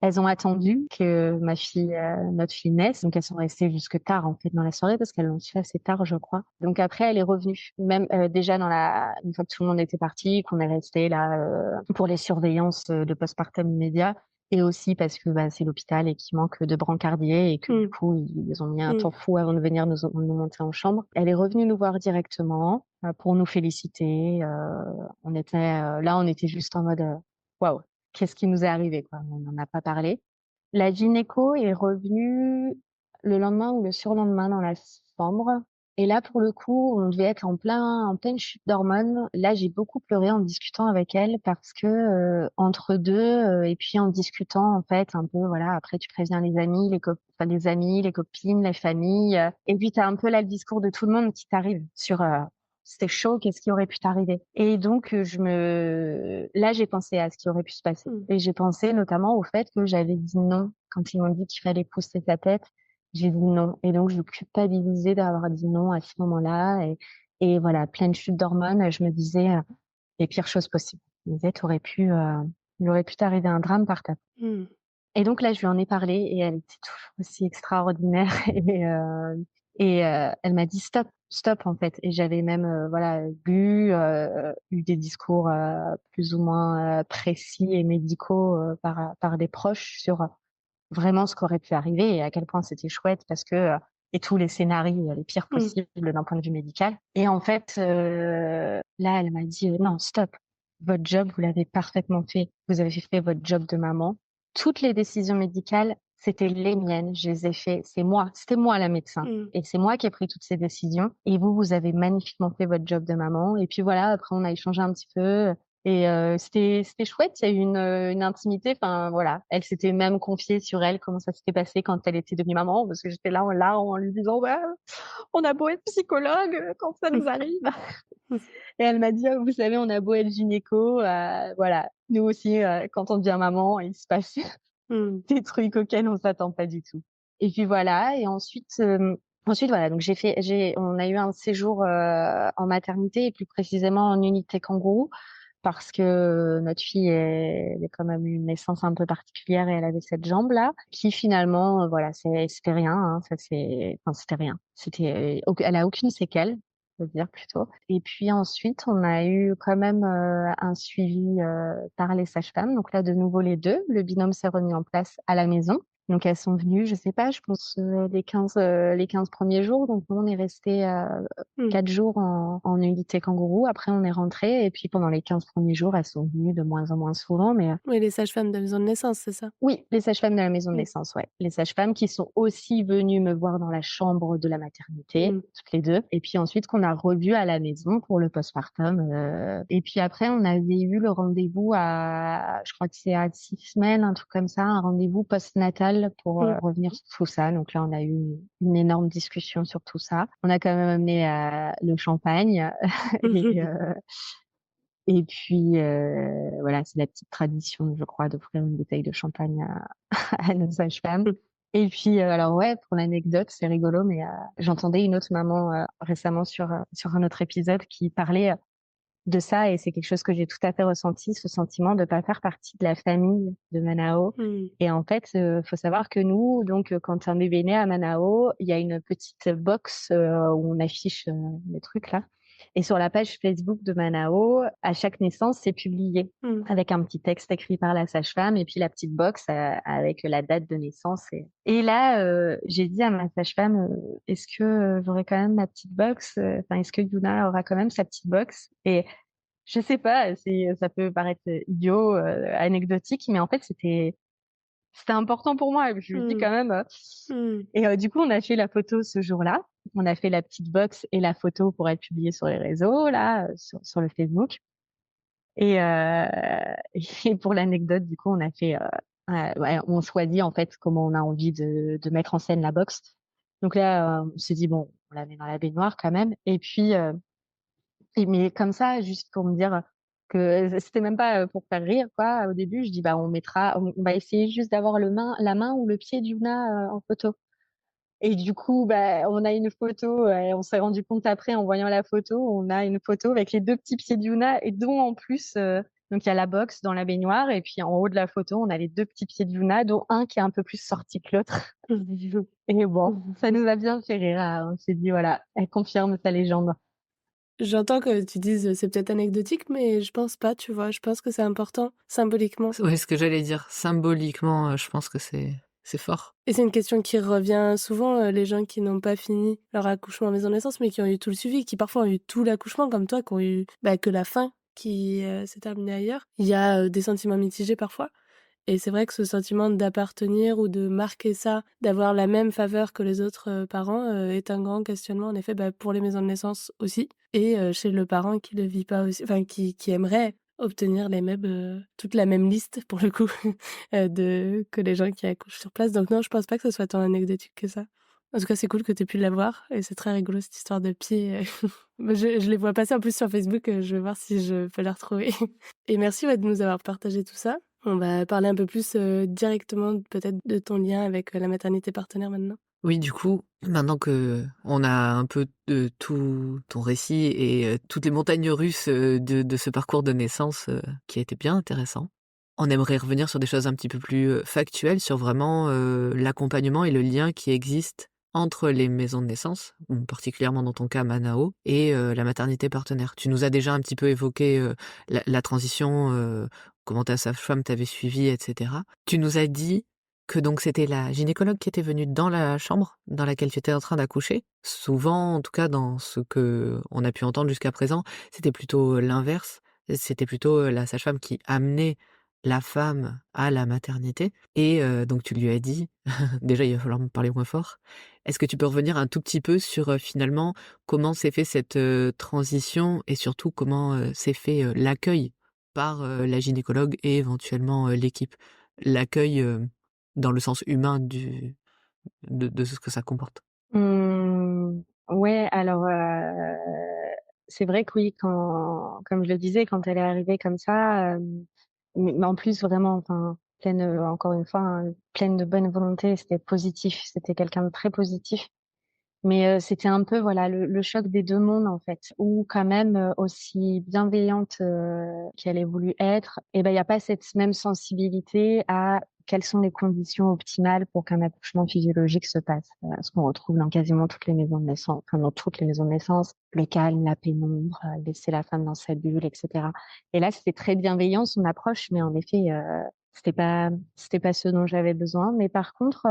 C: Elles ont attendu que notre fille naisse, donc elles sont restées jusque tard en fait dans la soirée parce qu'elles l'ont su assez tard, je crois. Donc après, elle est revenue, même déjà une fois que tout le monde était parti, qu'on est resté là pour les surveillances de postpartum immédiat, et aussi parce que c'est l'hôpital et qu'il manque de brancardiers et que du coup ils ont mis un temps fou avant de venir nous monter en chambre. Elle est revenue nous voir directement pour nous féliciter. On était juste en mode waouh, qu'est-ce qui nous est arrivé, quoi. On n'en a pas parlé. La gynéco est revenue le lendemain ou le surlendemain dans la chambre. Et là, pour le coup, on devait être en pleine chute d'hormones. Là, j'ai beaucoup pleuré en discutant avec elle parce que entre deux, et puis en discutant en fait un peu, voilà. Après, tu préviens les amis, les amis, les copines, les familles, et puis t'as un peu là le discours de tout le monde qui t'arrive sur c'était chaud, qu'est-ce qui aurait pu t'arriver? Et donc, là, j'ai pensé à ce qui aurait pu se passer. Et j'ai pensé notamment au fait que j'avais dit non quand ils m'ont dit qu'il fallait pousser sa tête. J'ai dit non. Et donc, je culpabilisais d'avoir dit non à ce moment-là. Et voilà, pleine chute d'hormones, je me disais les pires choses possibles. Je me disais, il aurait pu t'arriver un drame par ta faute. Et donc là, je lui en ai parlé et elle était toujours aussi extraordinaire. Et elle m'a dit stop, stop en fait. Et j'avais même eu des discours plus ou moins précis et médicaux par des proches sur vraiment ce qui aurait pu arriver et à quel point c'était chouette parce que et tous les scénarios les pires possibles d'un point de vue médical. Et en fait, là, elle m'a dit non, stop. Votre job, vous l'avez parfaitement fait. Vous avez fait votre job de maman. Toutes les décisions médicales, c'était les miennes. Je les ai fait. C'était moi la médecin. Et c'est moi qui ai pris toutes ces décisions. Et vous avez magnifiquement fait votre job de maman. Et puis voilà, après, on a échangé un petit peu. Et c'était chouette, il y a eu une intimité. Enfin voilà, elle s'était même confiée sur elle, comment ça s'était passé quand elle était devenue maman, parce que j'étais là en lui disant ouais, on a beau être psychologue quand ça nous arrive. Et elle m'a dit oh, vous savez, on a beau être gynéco, voilà, nous aussi quand on devient maman, il se passe des trucs auxquels on s'attend pas du tout. Et puis voilà, et ensuite voilà, donc on a eu un séjour en maternité et plus précisément en unité kangourou parce que notre fille elle a quand même eu une naissance un peu particulière et elle avait cette jambe là qui finalement voilà c'était rien hein, c'était rien, elle a aucune séquelle, je veux dire plutôt. Et puis ensuite on a eu quand même un suivi par les sages-femmes, donc là de nouveau le binôme s'est remis en place à la maison. Donc elles sont venues, je sais pas, je pense les 15 premiers jours. Donc nous on est resté 4 jours en unité kangourou. Après on est rentré et puis pendant les 15 premiers jours elles sont venues de moins en moins souvent. Mais
A: Oui, les sages-femmes de maison de naissance, c'est ça?
C: oui, les sages-femmes de la maison de naissance, ouais. Les sages-femmes qui sont aussi venues me voir dans la chambre de la maternité, toutes les deux. Et puis ensuite qu'on a revu à la maison pour le postpartum. Et puis après, on avait eu le rendez-vous je crois que c'est à 6 semaines, un truc comme ça, un rendez-vous postnatal pour revenir sur tout ça. Donc là, on a eu une énorme discussion sur tout ça. On a quand même amené le champagne et puis voilà, c'est la petite tradition, je crois, d'offrir une bouteille de champagne à nos sages-femmes. Et puis alors ouais, pour l'anecdote, c'est rigolo, mais j'entendais une autre maman récemment sur un autre épisode qui parlait de ça, et c'est quelque chose que j'ai tout à fait ressenti, ce sentiment de pas faire partie de la famille de Manao. Et en fait, faut savoir que nous, donc quand un bébé naît à Manao, il y a une petite box où on affiche les trucs là. Et sur la page Facebook de Manao, à chaque naissance, c'est publié avec un petit texte écrit par la sage-femme et puis la petite box avec la date de naissance. Et là, j'ai dit à ma sage-femme, est-ce que j'aurai quand même ma petite box? Enfin, est-ce que Yuna aura quand même sa petite box? Et je sais pas, ça peut paraître idiot, anecdotique, mais en fait, c'était important pour moi. Et je lui dis quand même. Et du coup, on a fait la photo ce jour-là. On a fait la petite box et la photo pour être publiée sur les réseaux, là, sur le Facebook. Et, et pour l'anecdote, du coup, on a fait, ouais, on choisit en fait comment on a envie de mettre en scène la box. Donc là, on s'est dit bon, on la met dans la baignoire quand même. Et puis, mais comme ça, juste pour me dire que c'était même pas pour faire rire, quoi. Au début, je dis bah on va essayer juste d'avoir la main ou le pied d'Yuna en photo. Et du coup, bah, on a une photo, on s'est rendu compte après en voyant la photo, on a une photo avec les 2 petits pieds de Yuna et dont en plus, donc il y a la box dans la baignoire et puis en haut de la photo, on a les 2 petits pieds de Yuna, dont un qui est un peu plus sorti que l'autre. Et bon, ça nous a bien fait rire, on s'est dit: «Voilà, elle confirme sa légende».
A: J'entends que tu dises, c'est peut-être anecdotique, mais je pense pas, tu vois? Je pense que c'est important symboliquement.
B: Ouais, ce que j'allais dire, symboliquement, je pense que c'est fort.
A: Et c'est une question qui revient souvent, les gens qui n'ont pas fini leur accouchement en maison de naissance, mais qui ont eu tout le suivi, qui parfois ont eu tout l'accouchement comme toi, qui ont eu, bah, que la fin qui, s'est terminée ailleurs. Il y a, des sentiments mitigés parfois et c'est vrai que ce sentiment d'appartenir ou de marquer ça, d'avoir la même faveur que les autres, parents, est un grand questionnement en effet, bah, pour les maisons de naissance aussi et chez le parent qui le vit pas aussi, enfin qui aimerait obtenir les mêmes, toute la même liste pour le coup, de que les gens qui accouchent sur place. Donc non, je pense pas que ce soit tant anecdotique que ça. En tout cas, c'est cool que tu aies pu l'avoir et c'est très rigolo cette histoire de pieds, bah, je les vois passer en plus sur Facebook, je vais voir si je peux les retrouver et merci, ouais, de nous avoir partagé tout ça. On va parler un peu plus, directement peut-être de ton lien avec, la maternité partenaire maintenant.
B: Oui, du coup, maintenant que on a un peu de tout ton récit et toutes les montagnes russes, de ce parcours de naissance, qui a été bien intéressant, on aimerait revenir sur des choses un petit peu plus, factuelles, sur vraiment, l'accompagnement et le lien qui existe entre les maisons de naissance, particulièrement dans ton cas Manao et la maternité partenaire. Tu nous as déjà un petit peu évoqué, la transition, comment ta sage-femme t'avait suivi et cetera. Tu nous as dit que donc c'était la gynécologue qui était venue dans la chambre dans laquelle tu étais en train d'accoucher? Souvent, en tout cas dans ce que on a pu entendre jusqu'à présent, c'était plutôt l'inverse. C'était plutôt, la sage-femme qui amenait la femme à la maternité et donc tu lui as dit déjà il va falloir me parler moins fort. Est-ce que tu peux revenir un tout petit peu sur, finalement, comment s'est fait cette, transition et surtout comment, s'est fait, l'accueil par, la gynécologue et éventuellement, l'équipe? L'accueil, dans le sens humain de ce que ça comporte.
C: Mmh, ouais, alors, c'est vrai que oui, quand comme je le disais, quand elle est arrivée comme ça, mais en plus vraiment, enfin, pleine, encore une fois, hein, pleine de bonne volonté, c'était positif, c'était quelqu'un de très positif. Mais, c'était un peu, voilà, le choc des 2 mondes, en fait, où quand même, aussi bienveillante, qu'elle ait voulu être et ben, il y a pas cette même sensibilité à quelles sont les conditions optimales pour qu'un accouchement physiologique se passe. Ce qu'on retrouve dans quasiment toutes les maisons de naissance, enfin, dans toutes les maisons de naissance, le calme, la pénombre, laisser la femme dans sa bulle et cetera. Et là, c'était très bienveillant son approche, mais en effet, c'était pas ce dont j'avais besoin. Mais par contre,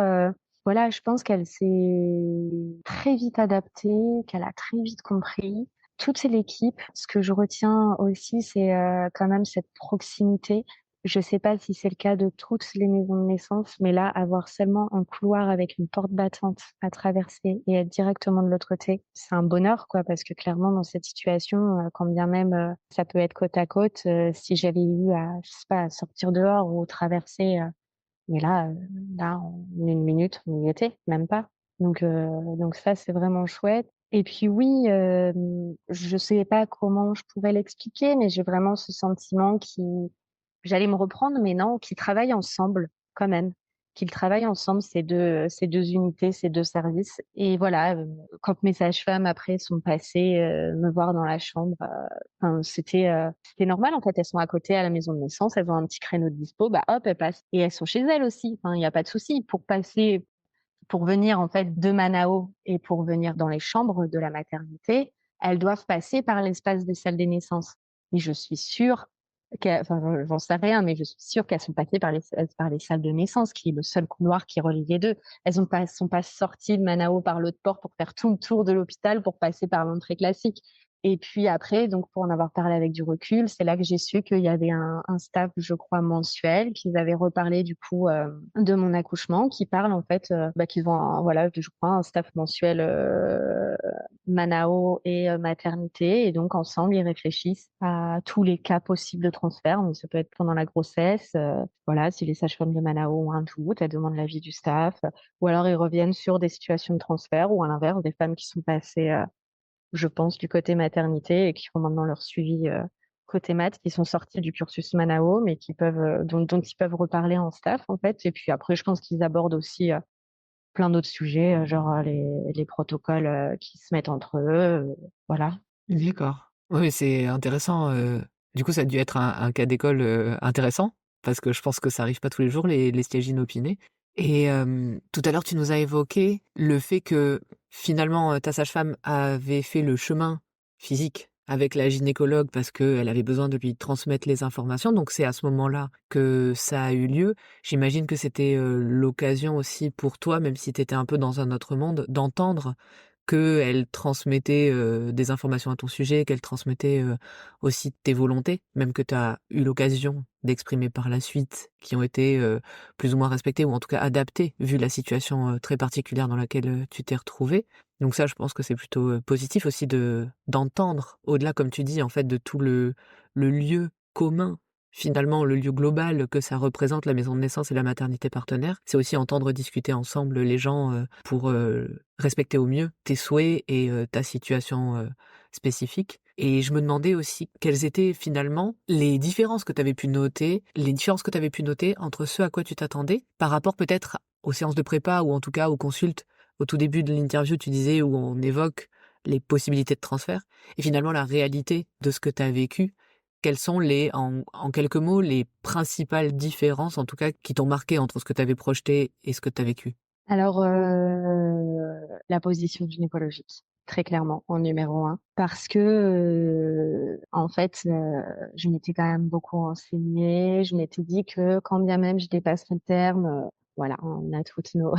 C: voilà, je pense qu'elle s'est très vite adaptée, qu'elle a très vite compris. Toute l'équipe, ce que je retiens aussi, c'est, quand même cette proximité. Je sais pas si c'est le cas de toutes les maisons de naissance, mais là, avoir seulement un couloir avec une porte battante à traverser et être directement de l'autre côté, c'est un bonheur, quoi, parce que clairement, dans cette situation, quand bien même, ça peut être côte à côte, si j'avais eu à, je sais pas, à sortir dehors ou traverser, mais là, en 1 minute, on y était, même pas. Donc ça, c'est vraiment chouette. Et puis oui, je sais pas comment je pourrais l'expliquer, mais j'ai vraiment ce sentiment j'allais me reprendre, mais non, qu'ils travaillent ensemble quand même, qu'ils travaillent ensemble ces deux unités, ces 2 services. Et voilà, quand mes sages-femmes après sont passées, me voir dans la chambre, enfin c'était normal en fait. Elles sont à côté à la maison de naissance, elles ont un petit créneau de dispo, bah hop, elles passent et elles sont chez elles aussi. Enfin, il y a pas de souci pour venir en fait de Manao et pour venir dans les chambres de la maternité, elles doivent passer par l'espace des salles des naissances. Et je suis sûre enfin, j'en sais rien, mais je suis sûre qu'elles sont passées par les salles de naissance, qui est le seul couloir qui relie les deux. Elles sont pas sorties de Manao par l'autre porte pour faire tout le tour de l'hôpital pour passer par l'entrée classique. Et puis après, donc pour en avoir parlé avec du recul, c'est là que j'ai su qu'il y avait un staff, je crois, mensuel, qu'ils avaient reparlé du coup de mon accouchement, qui parle en fait, qu'ils ont voilà, je crois, un staff mensuel Manao et maternité, et donc ensemble ils réfléchissent à tous les cas possibles de transfert. Donc ça peut être pendant la grossesse, voilà, si les sages-femmes de Manao ont un doute, elles demandent l'avis du staff, ou alors ils reviennent sur des situations de transfert, ou à l'inverse des femmes qui sont passées je pense, du côté maternité et qui font maintenant leur suivi, côté mat, qui sont sortis du cursus Manao, mais qui peuvent, dont ils peuvent reparler en staff, en fait. Et puis après, je pense qu'ils abordent aussi, plein d'autres sujets, genre, les protocoles, qui se mettent entre eux, voilà.
B: D'accord. Oui, c'est intéressant, du coup, ça a dû être un cas d'école, intéressant, parce que je pense que ça arrive pas tous les jours les stagiaires inopinés et tout à l'heure, tu nous as évoqué le fait que, finalement, ta sage-femme avait fait le chemin physique avec la gynécologue parce qu'elle avait besoin de lui transmettre les informations, donc c'est à ce moment-là que ça a eu lieu. J'imagine que c'était, l'occasion aussi pour toi, même si tu étais un peu dans un autre monde, d'entendre qu'elle transmettait, des informations à ton sujet, qu'elle transmettait, aussi tes volontés, même que tu as eu l'occasion d'exprimer par la suite, qui ont été, plus ou moins respectées ou en tout cas adaptées, vu la situation, très particulière dans laquelle, tu t'es retrouvé. Donc ça, je pense que c'est plutôt, positif aussi d'entendre, au-delà, comme tu dis, en fait, de tout le lieu commun, finalement, le lieu global que ça représente, la maison de naissance et la maternité partenaire. C'est aussi entendre discuter ensemble les gens, pour, respecter au mieux tes souhaits et ta situation, spécifique et je me demandais aussi quelles étaient finalement les différences que tu avais pu noter entre ce à quoi tu t'attendais par rapport peut-être aux séances de prépa ou en tout cas aux consultes. Au tout début de l'interview, tu disais où on évoque les possibilités de transfert et finalement la réalité de ce que tu as vécu. Quelles sont en quelques mots, les principales différences, en tout cas, qui t'ont marqué entre ce que tu avais projeté et ce que tu as vécu?
C: Alors, la position gynécologique, très clairement, en numéro un, parce que, en fait, je m'étais quand même beaucoup renseignée. Je m'étais dit que quand bien même je dépasserais le terme, voilà, on a toutes nos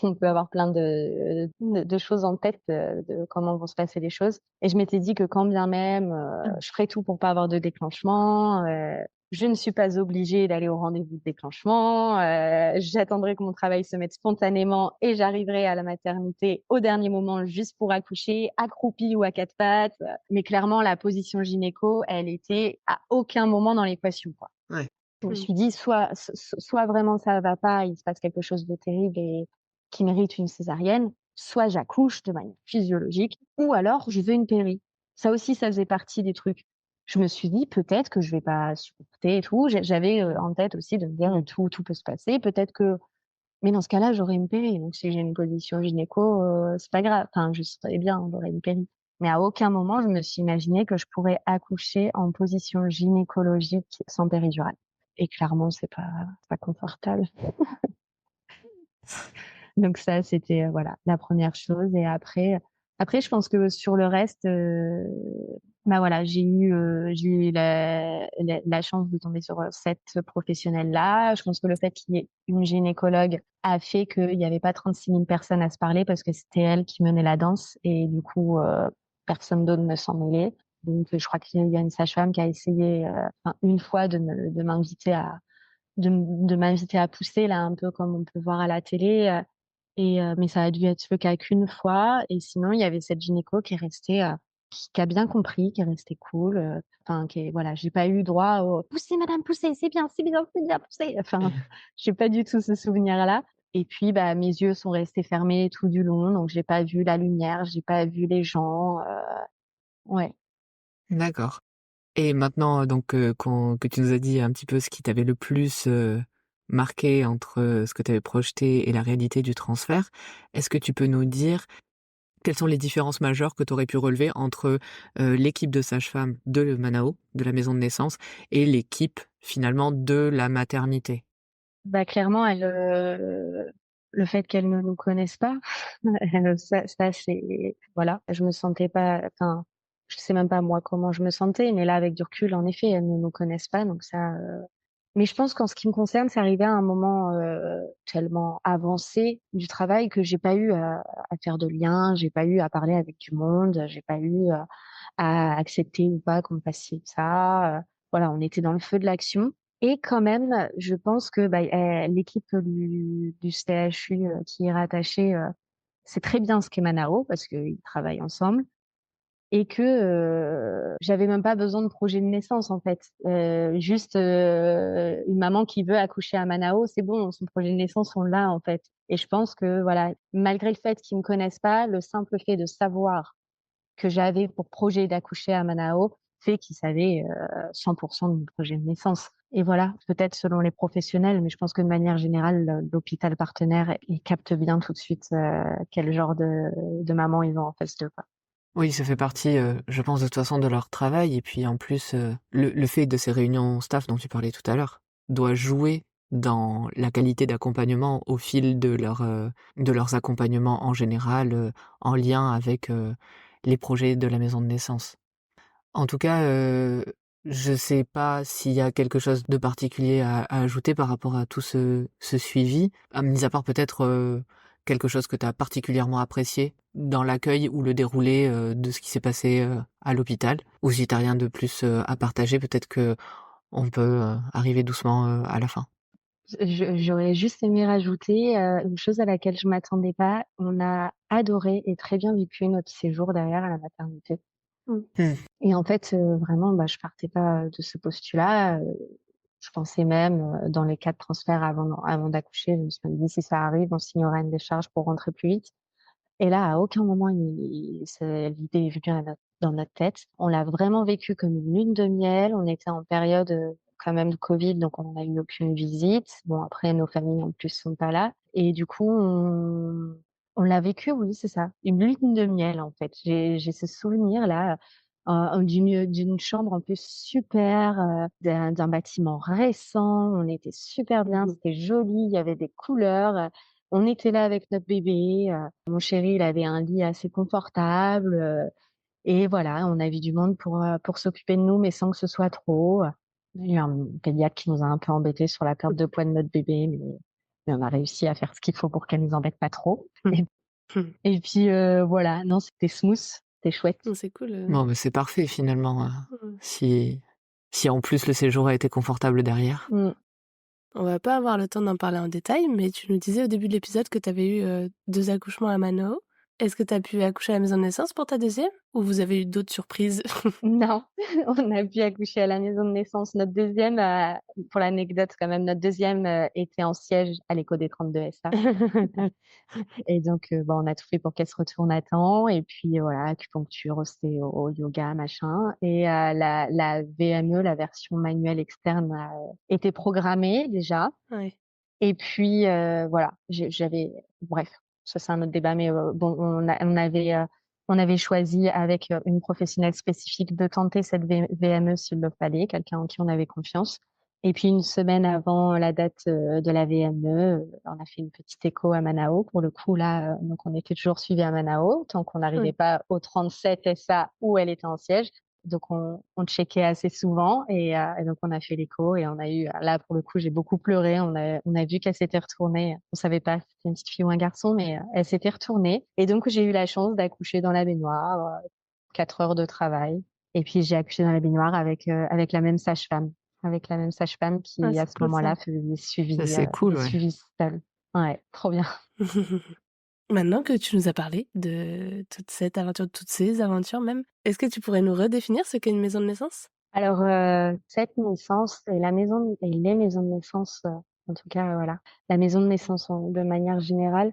C: on peut avoir plein de choses en tête, de comment vont se passer les choses et je m'étais dit que quand bien même, je ferais tout pour pas avoir de déclenchement, je ne suis pas obligée d'aller au rendez-vous de déclenchement, j'attendrai que mon travail se mette spontanément et j'arriverai à la maternité au dernier moment juste pour accoucher, accroupie ou à 4 pattes, mais clairement la position gynéco, elle était à aucun moment dans l'équation, quoi.
B: Ouais.
C: Je me
A: Mmh.
C: suis dit soit vraiment ça va pas, il se passe quelque chose de terrible et qui mérite une césarienne, soit j'accouche de manière physiologique ou alors je veux une péri. Ça aussi, ça faisait partie des trucs. Je me suis dit: «Peut-être que je vais pas supporter et tout». J'avais, en tête aussi de me dire: «Tout peut se passer, peut-être que» mais dans ce cas-là, j'aurais une péri, donc si j'ai une position gynéco, c'est pas grave. Enfin, je serais bien, j'aurais une péri. Mais à aucun moment, je me suis imaginé que je pourrais accoucher en position gynécologique sans péridurale et clairement, c'est pas confortable. Donc ça, c'était, voilà, la première chose et après je pense que sur le reste, bah, voilà, j'ai eu la chance de tomber sur, cette professionnelle-là. Je pense que le fait qu'il y ait une gynécologue a fait qu'il y avait pas 36 000 personnes à se parler parce que c'était elle qui menait la danse et du coup, personne d'autre ne s'en mêlait. Donc, je crois qu'il y a une sage-femme qui a essayé, enfin, une fois de m'inviter de m'inviter à pousser là, un peu comme on peut voir à la télé, mais ça a dû être le cas qu'une fois et sinon il y avait cette gynéco qui est restée, qui a bien compris, qui est restée cool, enfin qui est voilà, j'ai pas eu droit au: «Poussez madame, poussez, c'est bien, poussez!» enfin, j'ai pas du tout ce souvenir-là et puis, bah, mes yeux sont restés fermés tout du long, donc j'ai pas vu la lumière, j'ai pas vu les gens, ouais.
B: D'accord. Et maintenant, donc, que tu nous as dit un petit peu ce qui t'avait le plus, marqué entre, ce que tu avais projeté et la réalité du transfert, est-ce que tu peux nous dire quelles sont les différences majeures que tu aurais pu relever entre, l'équipe de sages-femmes de Manao, de la maison de naissance et l'équipe finalement de la maternité?
C: Bah, clairement, le fait qu'elles ne nous connaissent pas, ça c'est voilà, je me sentais pas enfin, je sais même pas moi comment je me sentais, mais là avec du recul, en effet, elles ne nous connaissent pas donc ça, mais je pense qu'en ce qui me concerne, c'est arrivé à un moment, tellement avancé du travail que j'ai pas eu à faire de lien, j'ai pas eu à parler avec du monde, j'ai pas eu, à accepter ou pas qu'on me fasse ci ou ça, voilà, on était dans le feu de l'action et quand même, je pense que, bah, l'équipe du CHU, qui est rattachée, sait très bien ce qu'est Manao parce qu'ils travaillent ensemble et que, j'avais même pas besoin de projet de naissance, en fait. Juste, une maman qui veut accoucher à Manao, c'est bon, son projet de naissance, on l'a, en fait et je pense que, voilà, malgré le fait qu'ils me connaissent pas, le simple fait de savoir que j'avais pour projet d'accoucher à Manao fait qu'ils savaient 100% de mon projet de naissance. Et voilà, peut-être selon les professionnels, mais je pense que de manière générale, l'hôpital partenaire, il capte bien tout de suite quel genre de maman ils ont en face d'eux, quoi.
B: Oui, ça fait partie, je pense, de toute façon, de leur travail. Et puis en plus, le fait de ces réunions staff dont tu parlais tout à l'heure doit jouer dans la qualité d'accompagnement au fil de leurs accompagnements en général, en lien avec les projets de la maison de naissance. En tout cas, je sais pas s'il y a quelque chose de particulier à ajouter par rapport à tout ce suivi, mis à part peut-être quelque chose que tu as particulièrement apprécié dans l'accueil ou le déroulé de ce qui s'est passé à l'hôpital, ou si t'as rien de plus à partager, peut-être que on peut arriver doucement à la fin.
C: J'aurais juste aimé rajouter une chose à laquelle je m'attendais pas. On a adoré et très bien vécu notre séjour derrière à la maternité. Mm.
B: Hmm.
C: Et en fait, vraiment, je partais pas de ce postulat. Je pensais même, dans les cas de transfert avant d'accoucher, je me suis dit si ça arrive, on signera une décharge pour rentrer plus vite. Et là, à aucun moment, l'idée est venue dans notre tête. On l'a vraiment vécu comme une lune de miel. On était en période quand même de Covid, donc on n'a eu aucune visite. Bon, après, nos familles en plus sont pas là. Et du coup, on l'a vécu, oui, c'est ça, une lune de miel en fait. J'ai ce souvenir là d'une chambre en plus super, d'un bâtiment récent. On était super bien, c'était joli, il y avait des couleurs. On était là avec notre bébé. Mon chéri, il avait un lit assez confortable. Et voilà, on a vu du monde pour s'occuper de nous, mais sans que ce soit trop. Il y a eu un pédiatre qui nous a un peu embêtés sur la perte de poids de notre bébé, mais on a réussi à faire ce qu'il faut pour qu'elle nous embête pas trop. Et puis voilà, non, c'était smooth, c'était chouette.
A: C'est cool.
B: Bon, mais c'est parfait finalement, si en plus le séjour a été confortable derrière.
C: Mm.
A: On va pas avoir le temps d'en parler en détail, mais tu nous disais au début de l'épisode que tu avais eu 2 accouchements à Manao. Est-ce que tu as pu accoucher à la maison de naissance pour ta deuxième ou vous avez eu d'autres surprises?
C: Non, on a pu accoucher à la maison de naissance. Notre deuxième, pour l'anecdote quand même, notre deuxième était en siège à l'écho des 32 SA. Et donc, on a tout fait pour qu'elle se retourne à temps. Et puis, voilà, acupuncture, ostéo, yoga, machin. Et la VME, la version manuelle externe, a été programmée déjà.
A: Ouais.
C: Et puis, voilà, bref, ça c'est un autre débat, mais bon, on avait choisi avec une professionnelle spécifique de tenter cette VME s'il le fallait, quelqu'un en qui on avait confiance. Et puis une semaine avant la date de la VME, on a fait une petite écho à Manao. Pour le coup, là, donc on était toujours suivi à Manao, tant qu'on n'arrivait pas au 37 SA où elle était en siège. Donc on checkait assez souvent et donc on a fait l'écho et on a eu là pour le coup j'ai beaucoup pleuré. On a vu qu'elle s'était retournée. On savait pas si c'était une petite fille ou un garçon, mais elle s'était retournée. Et donc j'ai eu la chance d'accoucher dans la baignoire, 4 heures de travail. Et puis j'ai accouché dans la baignoire avec la même sage-femme,
A: Ah,
C: qui à
A: c'est
C: ce
A: cool ça.
C: moment-là faisait
B: C'est cool,
C: des
B: ouais.
C: suivis seuls. Ouais, trop bien.
A: Maintenant que tu nous as parlé de toute cette aventure, de toutes ces aventures même, est-ce que tu pourrais nous redéfinir ce qu'est une maison de naissance?
C: Alors, cette naissance et les maisons de naissance, en tout cas, voilà, la maison de naissance de manière générale,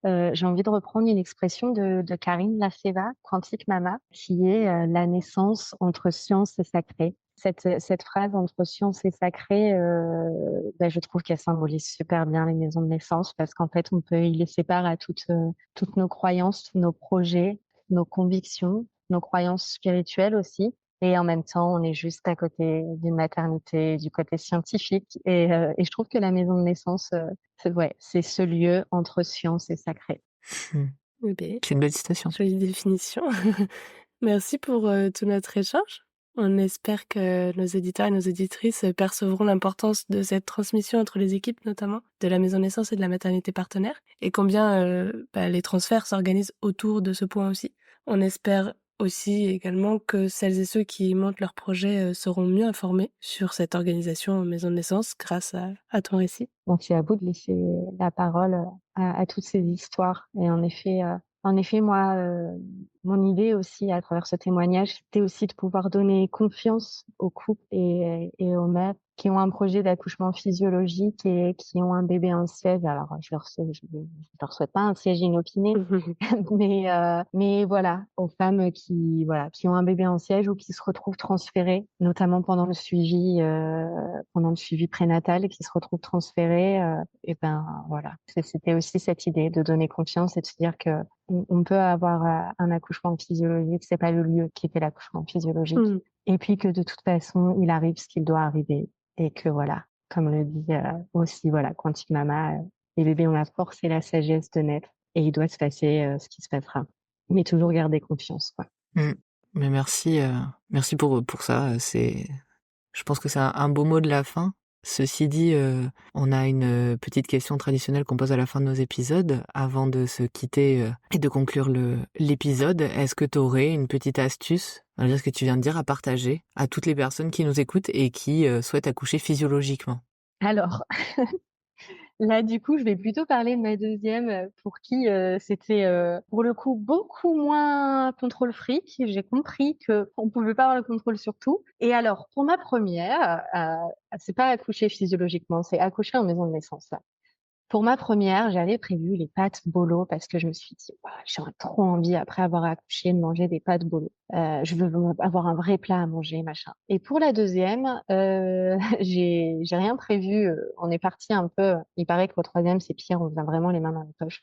C: j'ai envie de reprendre une expression de Karine Laceva, Quantique Mama, qui est la naissance entre science et sacré. Cette phrase entre science et sacré, je trouve qu'elle symbolise super bien les maisons de naissance parce qu'en fait, on peut y laisser part à toutes nos croyances, tous nos projets, nos convictions, nos croyances spirituelles aussi. Et en même temps, on est juste à côté d'une maternité, du côté scientifique. Et je trouve que la maison de naissance, c'est ce lieu entre science et sacré.
B: Hmm.
A: Eh beh,
B: C'est une belle citation.
A: jolie définition. Merci pour tout notre échange. On espère que nos auditeurs et nos auditrices percevront l'importance de cette transmission entre les équipes, notamment de la maison de naissance et de la maternité partenaire, et combien les transferts s'organisent autour de ce point aussi. On espère aussi également que celles et ceux qui montent leur projet seront mieux informés sur cette organisation en maison de naissance grâce à ton récit.
C: Donc, c'est à vous de laisser la parole à toutes ces histoires. Et en effet, moi, mon idée aussi à travers ce témoignage, c'était aussi de pouvoir donner confiance aux couples et aux mères qui ont un projet d'accouchement physiologique et qui ont un bébé en siège. Alors, je leur souhaite pas un siège inopiné, mais voilà, aux femmes qui ont un bébé en siège ou qui se retrouvent transférées, notamment pendant le suivi prénatal, et qui se retrouvent transférées. Et ben voilà, c'était aussi cette idée de donner confiance et de se dire que on peut avoir un accouchement physiologique, c'est pas le lieu qui fait l'accouchement physiologique. Et puis que de toute façon, il arrive ce qu'il doit arriver et que voilà, comme le dit aussi voilà Quantique Mama, les bébés ont la force et la sagesse de naître et il doit se passer ce qui se passera. Mais toujours garder confiance, quoi.
B: Mais merci pour ça. Je pense que c'est un beau mot de la fin. Ceci dit, on a une petite question traditionnelle qu'on pose à la fin de nos épisodes, avant de se quitter et de conclure l'épisode. Est-ce que tu aurais une petite astuce, malgré ce que tu viens de dire, à partager à toutes les personnes qui nous écoutent et qui souhaitent accoucher physiologiquement?
C: Alors, là, du coup, je vais plutôt parler de ma deuxième, pour qui c'était pour le coup beaucoup moins contrôle fric. J'ai compris qu'on pouvait pas avoir le contrôle sur tout. Et alors, pour ma première, c'est pas accoucher physiologiquement, c'est accoucher en maison de naissance, là. Pour ma première, j'avais prévu les pâtes bolo parce que je me suis dit, ouah, j'aurais trop envie, après avoir accouché, de manger des pâtes bolo. Je veux avoir un vrai plat à manger, machin. Et pour la deuxième, j'ai rien prévu. On est parti un peu. Il paraît qu'au troisième, c'est pire. On a vraiment les mains dans les poches.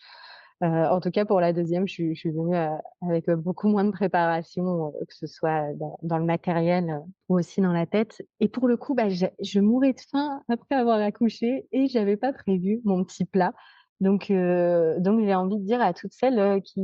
C: En tout cas, pour la deuxième, je suis venue avec beaucoup moins de préparation, que ce soit dans le matériel ou aussi dans la tête. Et pour le coup, je mourais de faim après avoir accouché et j'avais pas prévu mon petit plat. Donc j'ai envie de dire à toutes celles qui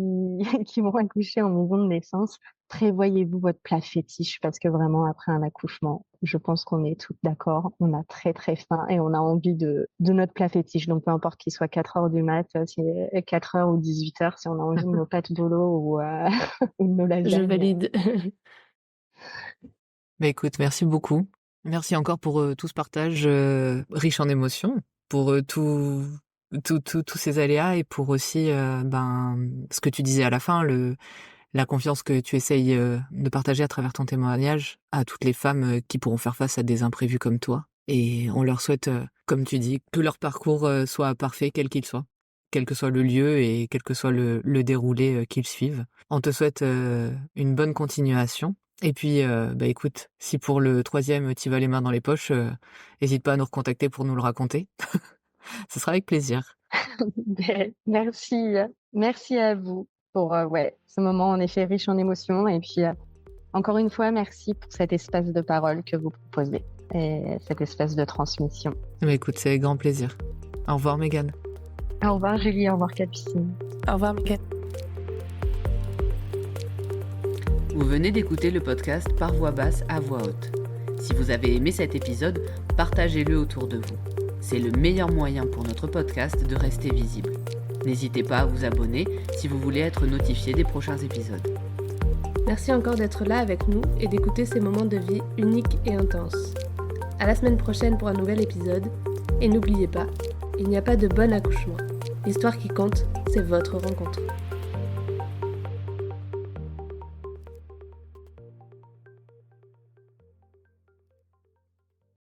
C: qui vont accoucher en maison de naissance, prévoyez-vous votre plat fétiche parce que vraiment après un accouchement, je pense qu'on est toutes d'accord, on a très très faim et on a envie de notre plat fétiche. Donc peu importe qu'il soit 4 heures du mat, si 4 heures ou 18 heures, si on a envie de nos pâtes bolo ou ou de nos
A: Je
C: lasagnes.
A: valide.
B: Bah écoute, merci beaucoup. Merci encore pour tout ce partage riche en émotions, pour tous ces aléas et pour aussi ce que tu disais à la fin, la confiance que tu essayes de partager à travers ton témoignage à toutes les femmes qui pourront faire face à des imprévus comme toi. Et on leur souhaite, comme tu dis, que leur parcours soit parfait, quel qu'il soit, quel que soit le lieu et quel que soit le déroulé qu'ils suivent. On te souhaite une bonne continuation. Et puis, écoute, si pour le troisième, tu vas les mains dans les poches, n'hésite pas à nous recontacter pour nous le raconter. Ce sera avec plaisir.
C: Merci, merci à vous pour ce moment en effet riche en émotions et puis encore une fois merci pour cet espace de parole que vous proposez et cet espace de transmission.
B: Mais écoute, c'est avec grand plaisir. Au revoir Mégane.
C: Au revoir Julie, au revoir Capucine.
A: Au revoir, Mickaël.
B: Vous venez d'écouter le podcast Par voix basse à voix haute. Si vous avez aimé cet épisode, partagez-le autour de vous. C'est le meilleur moyen pour notre podcast de rester visible. N'hésitez pas à vous abonner si vous voulez être notifié des prochains épisodes.
A: Merci encore d'être là avec nous et d'écouter ces moments de vie uniques et intenses. À la semaine prochaine pour un nouvel épisode. Et n'oubliez pas, il n'y a pas de bon accouchement. L'histoire qui compte, c'est votre rencontre.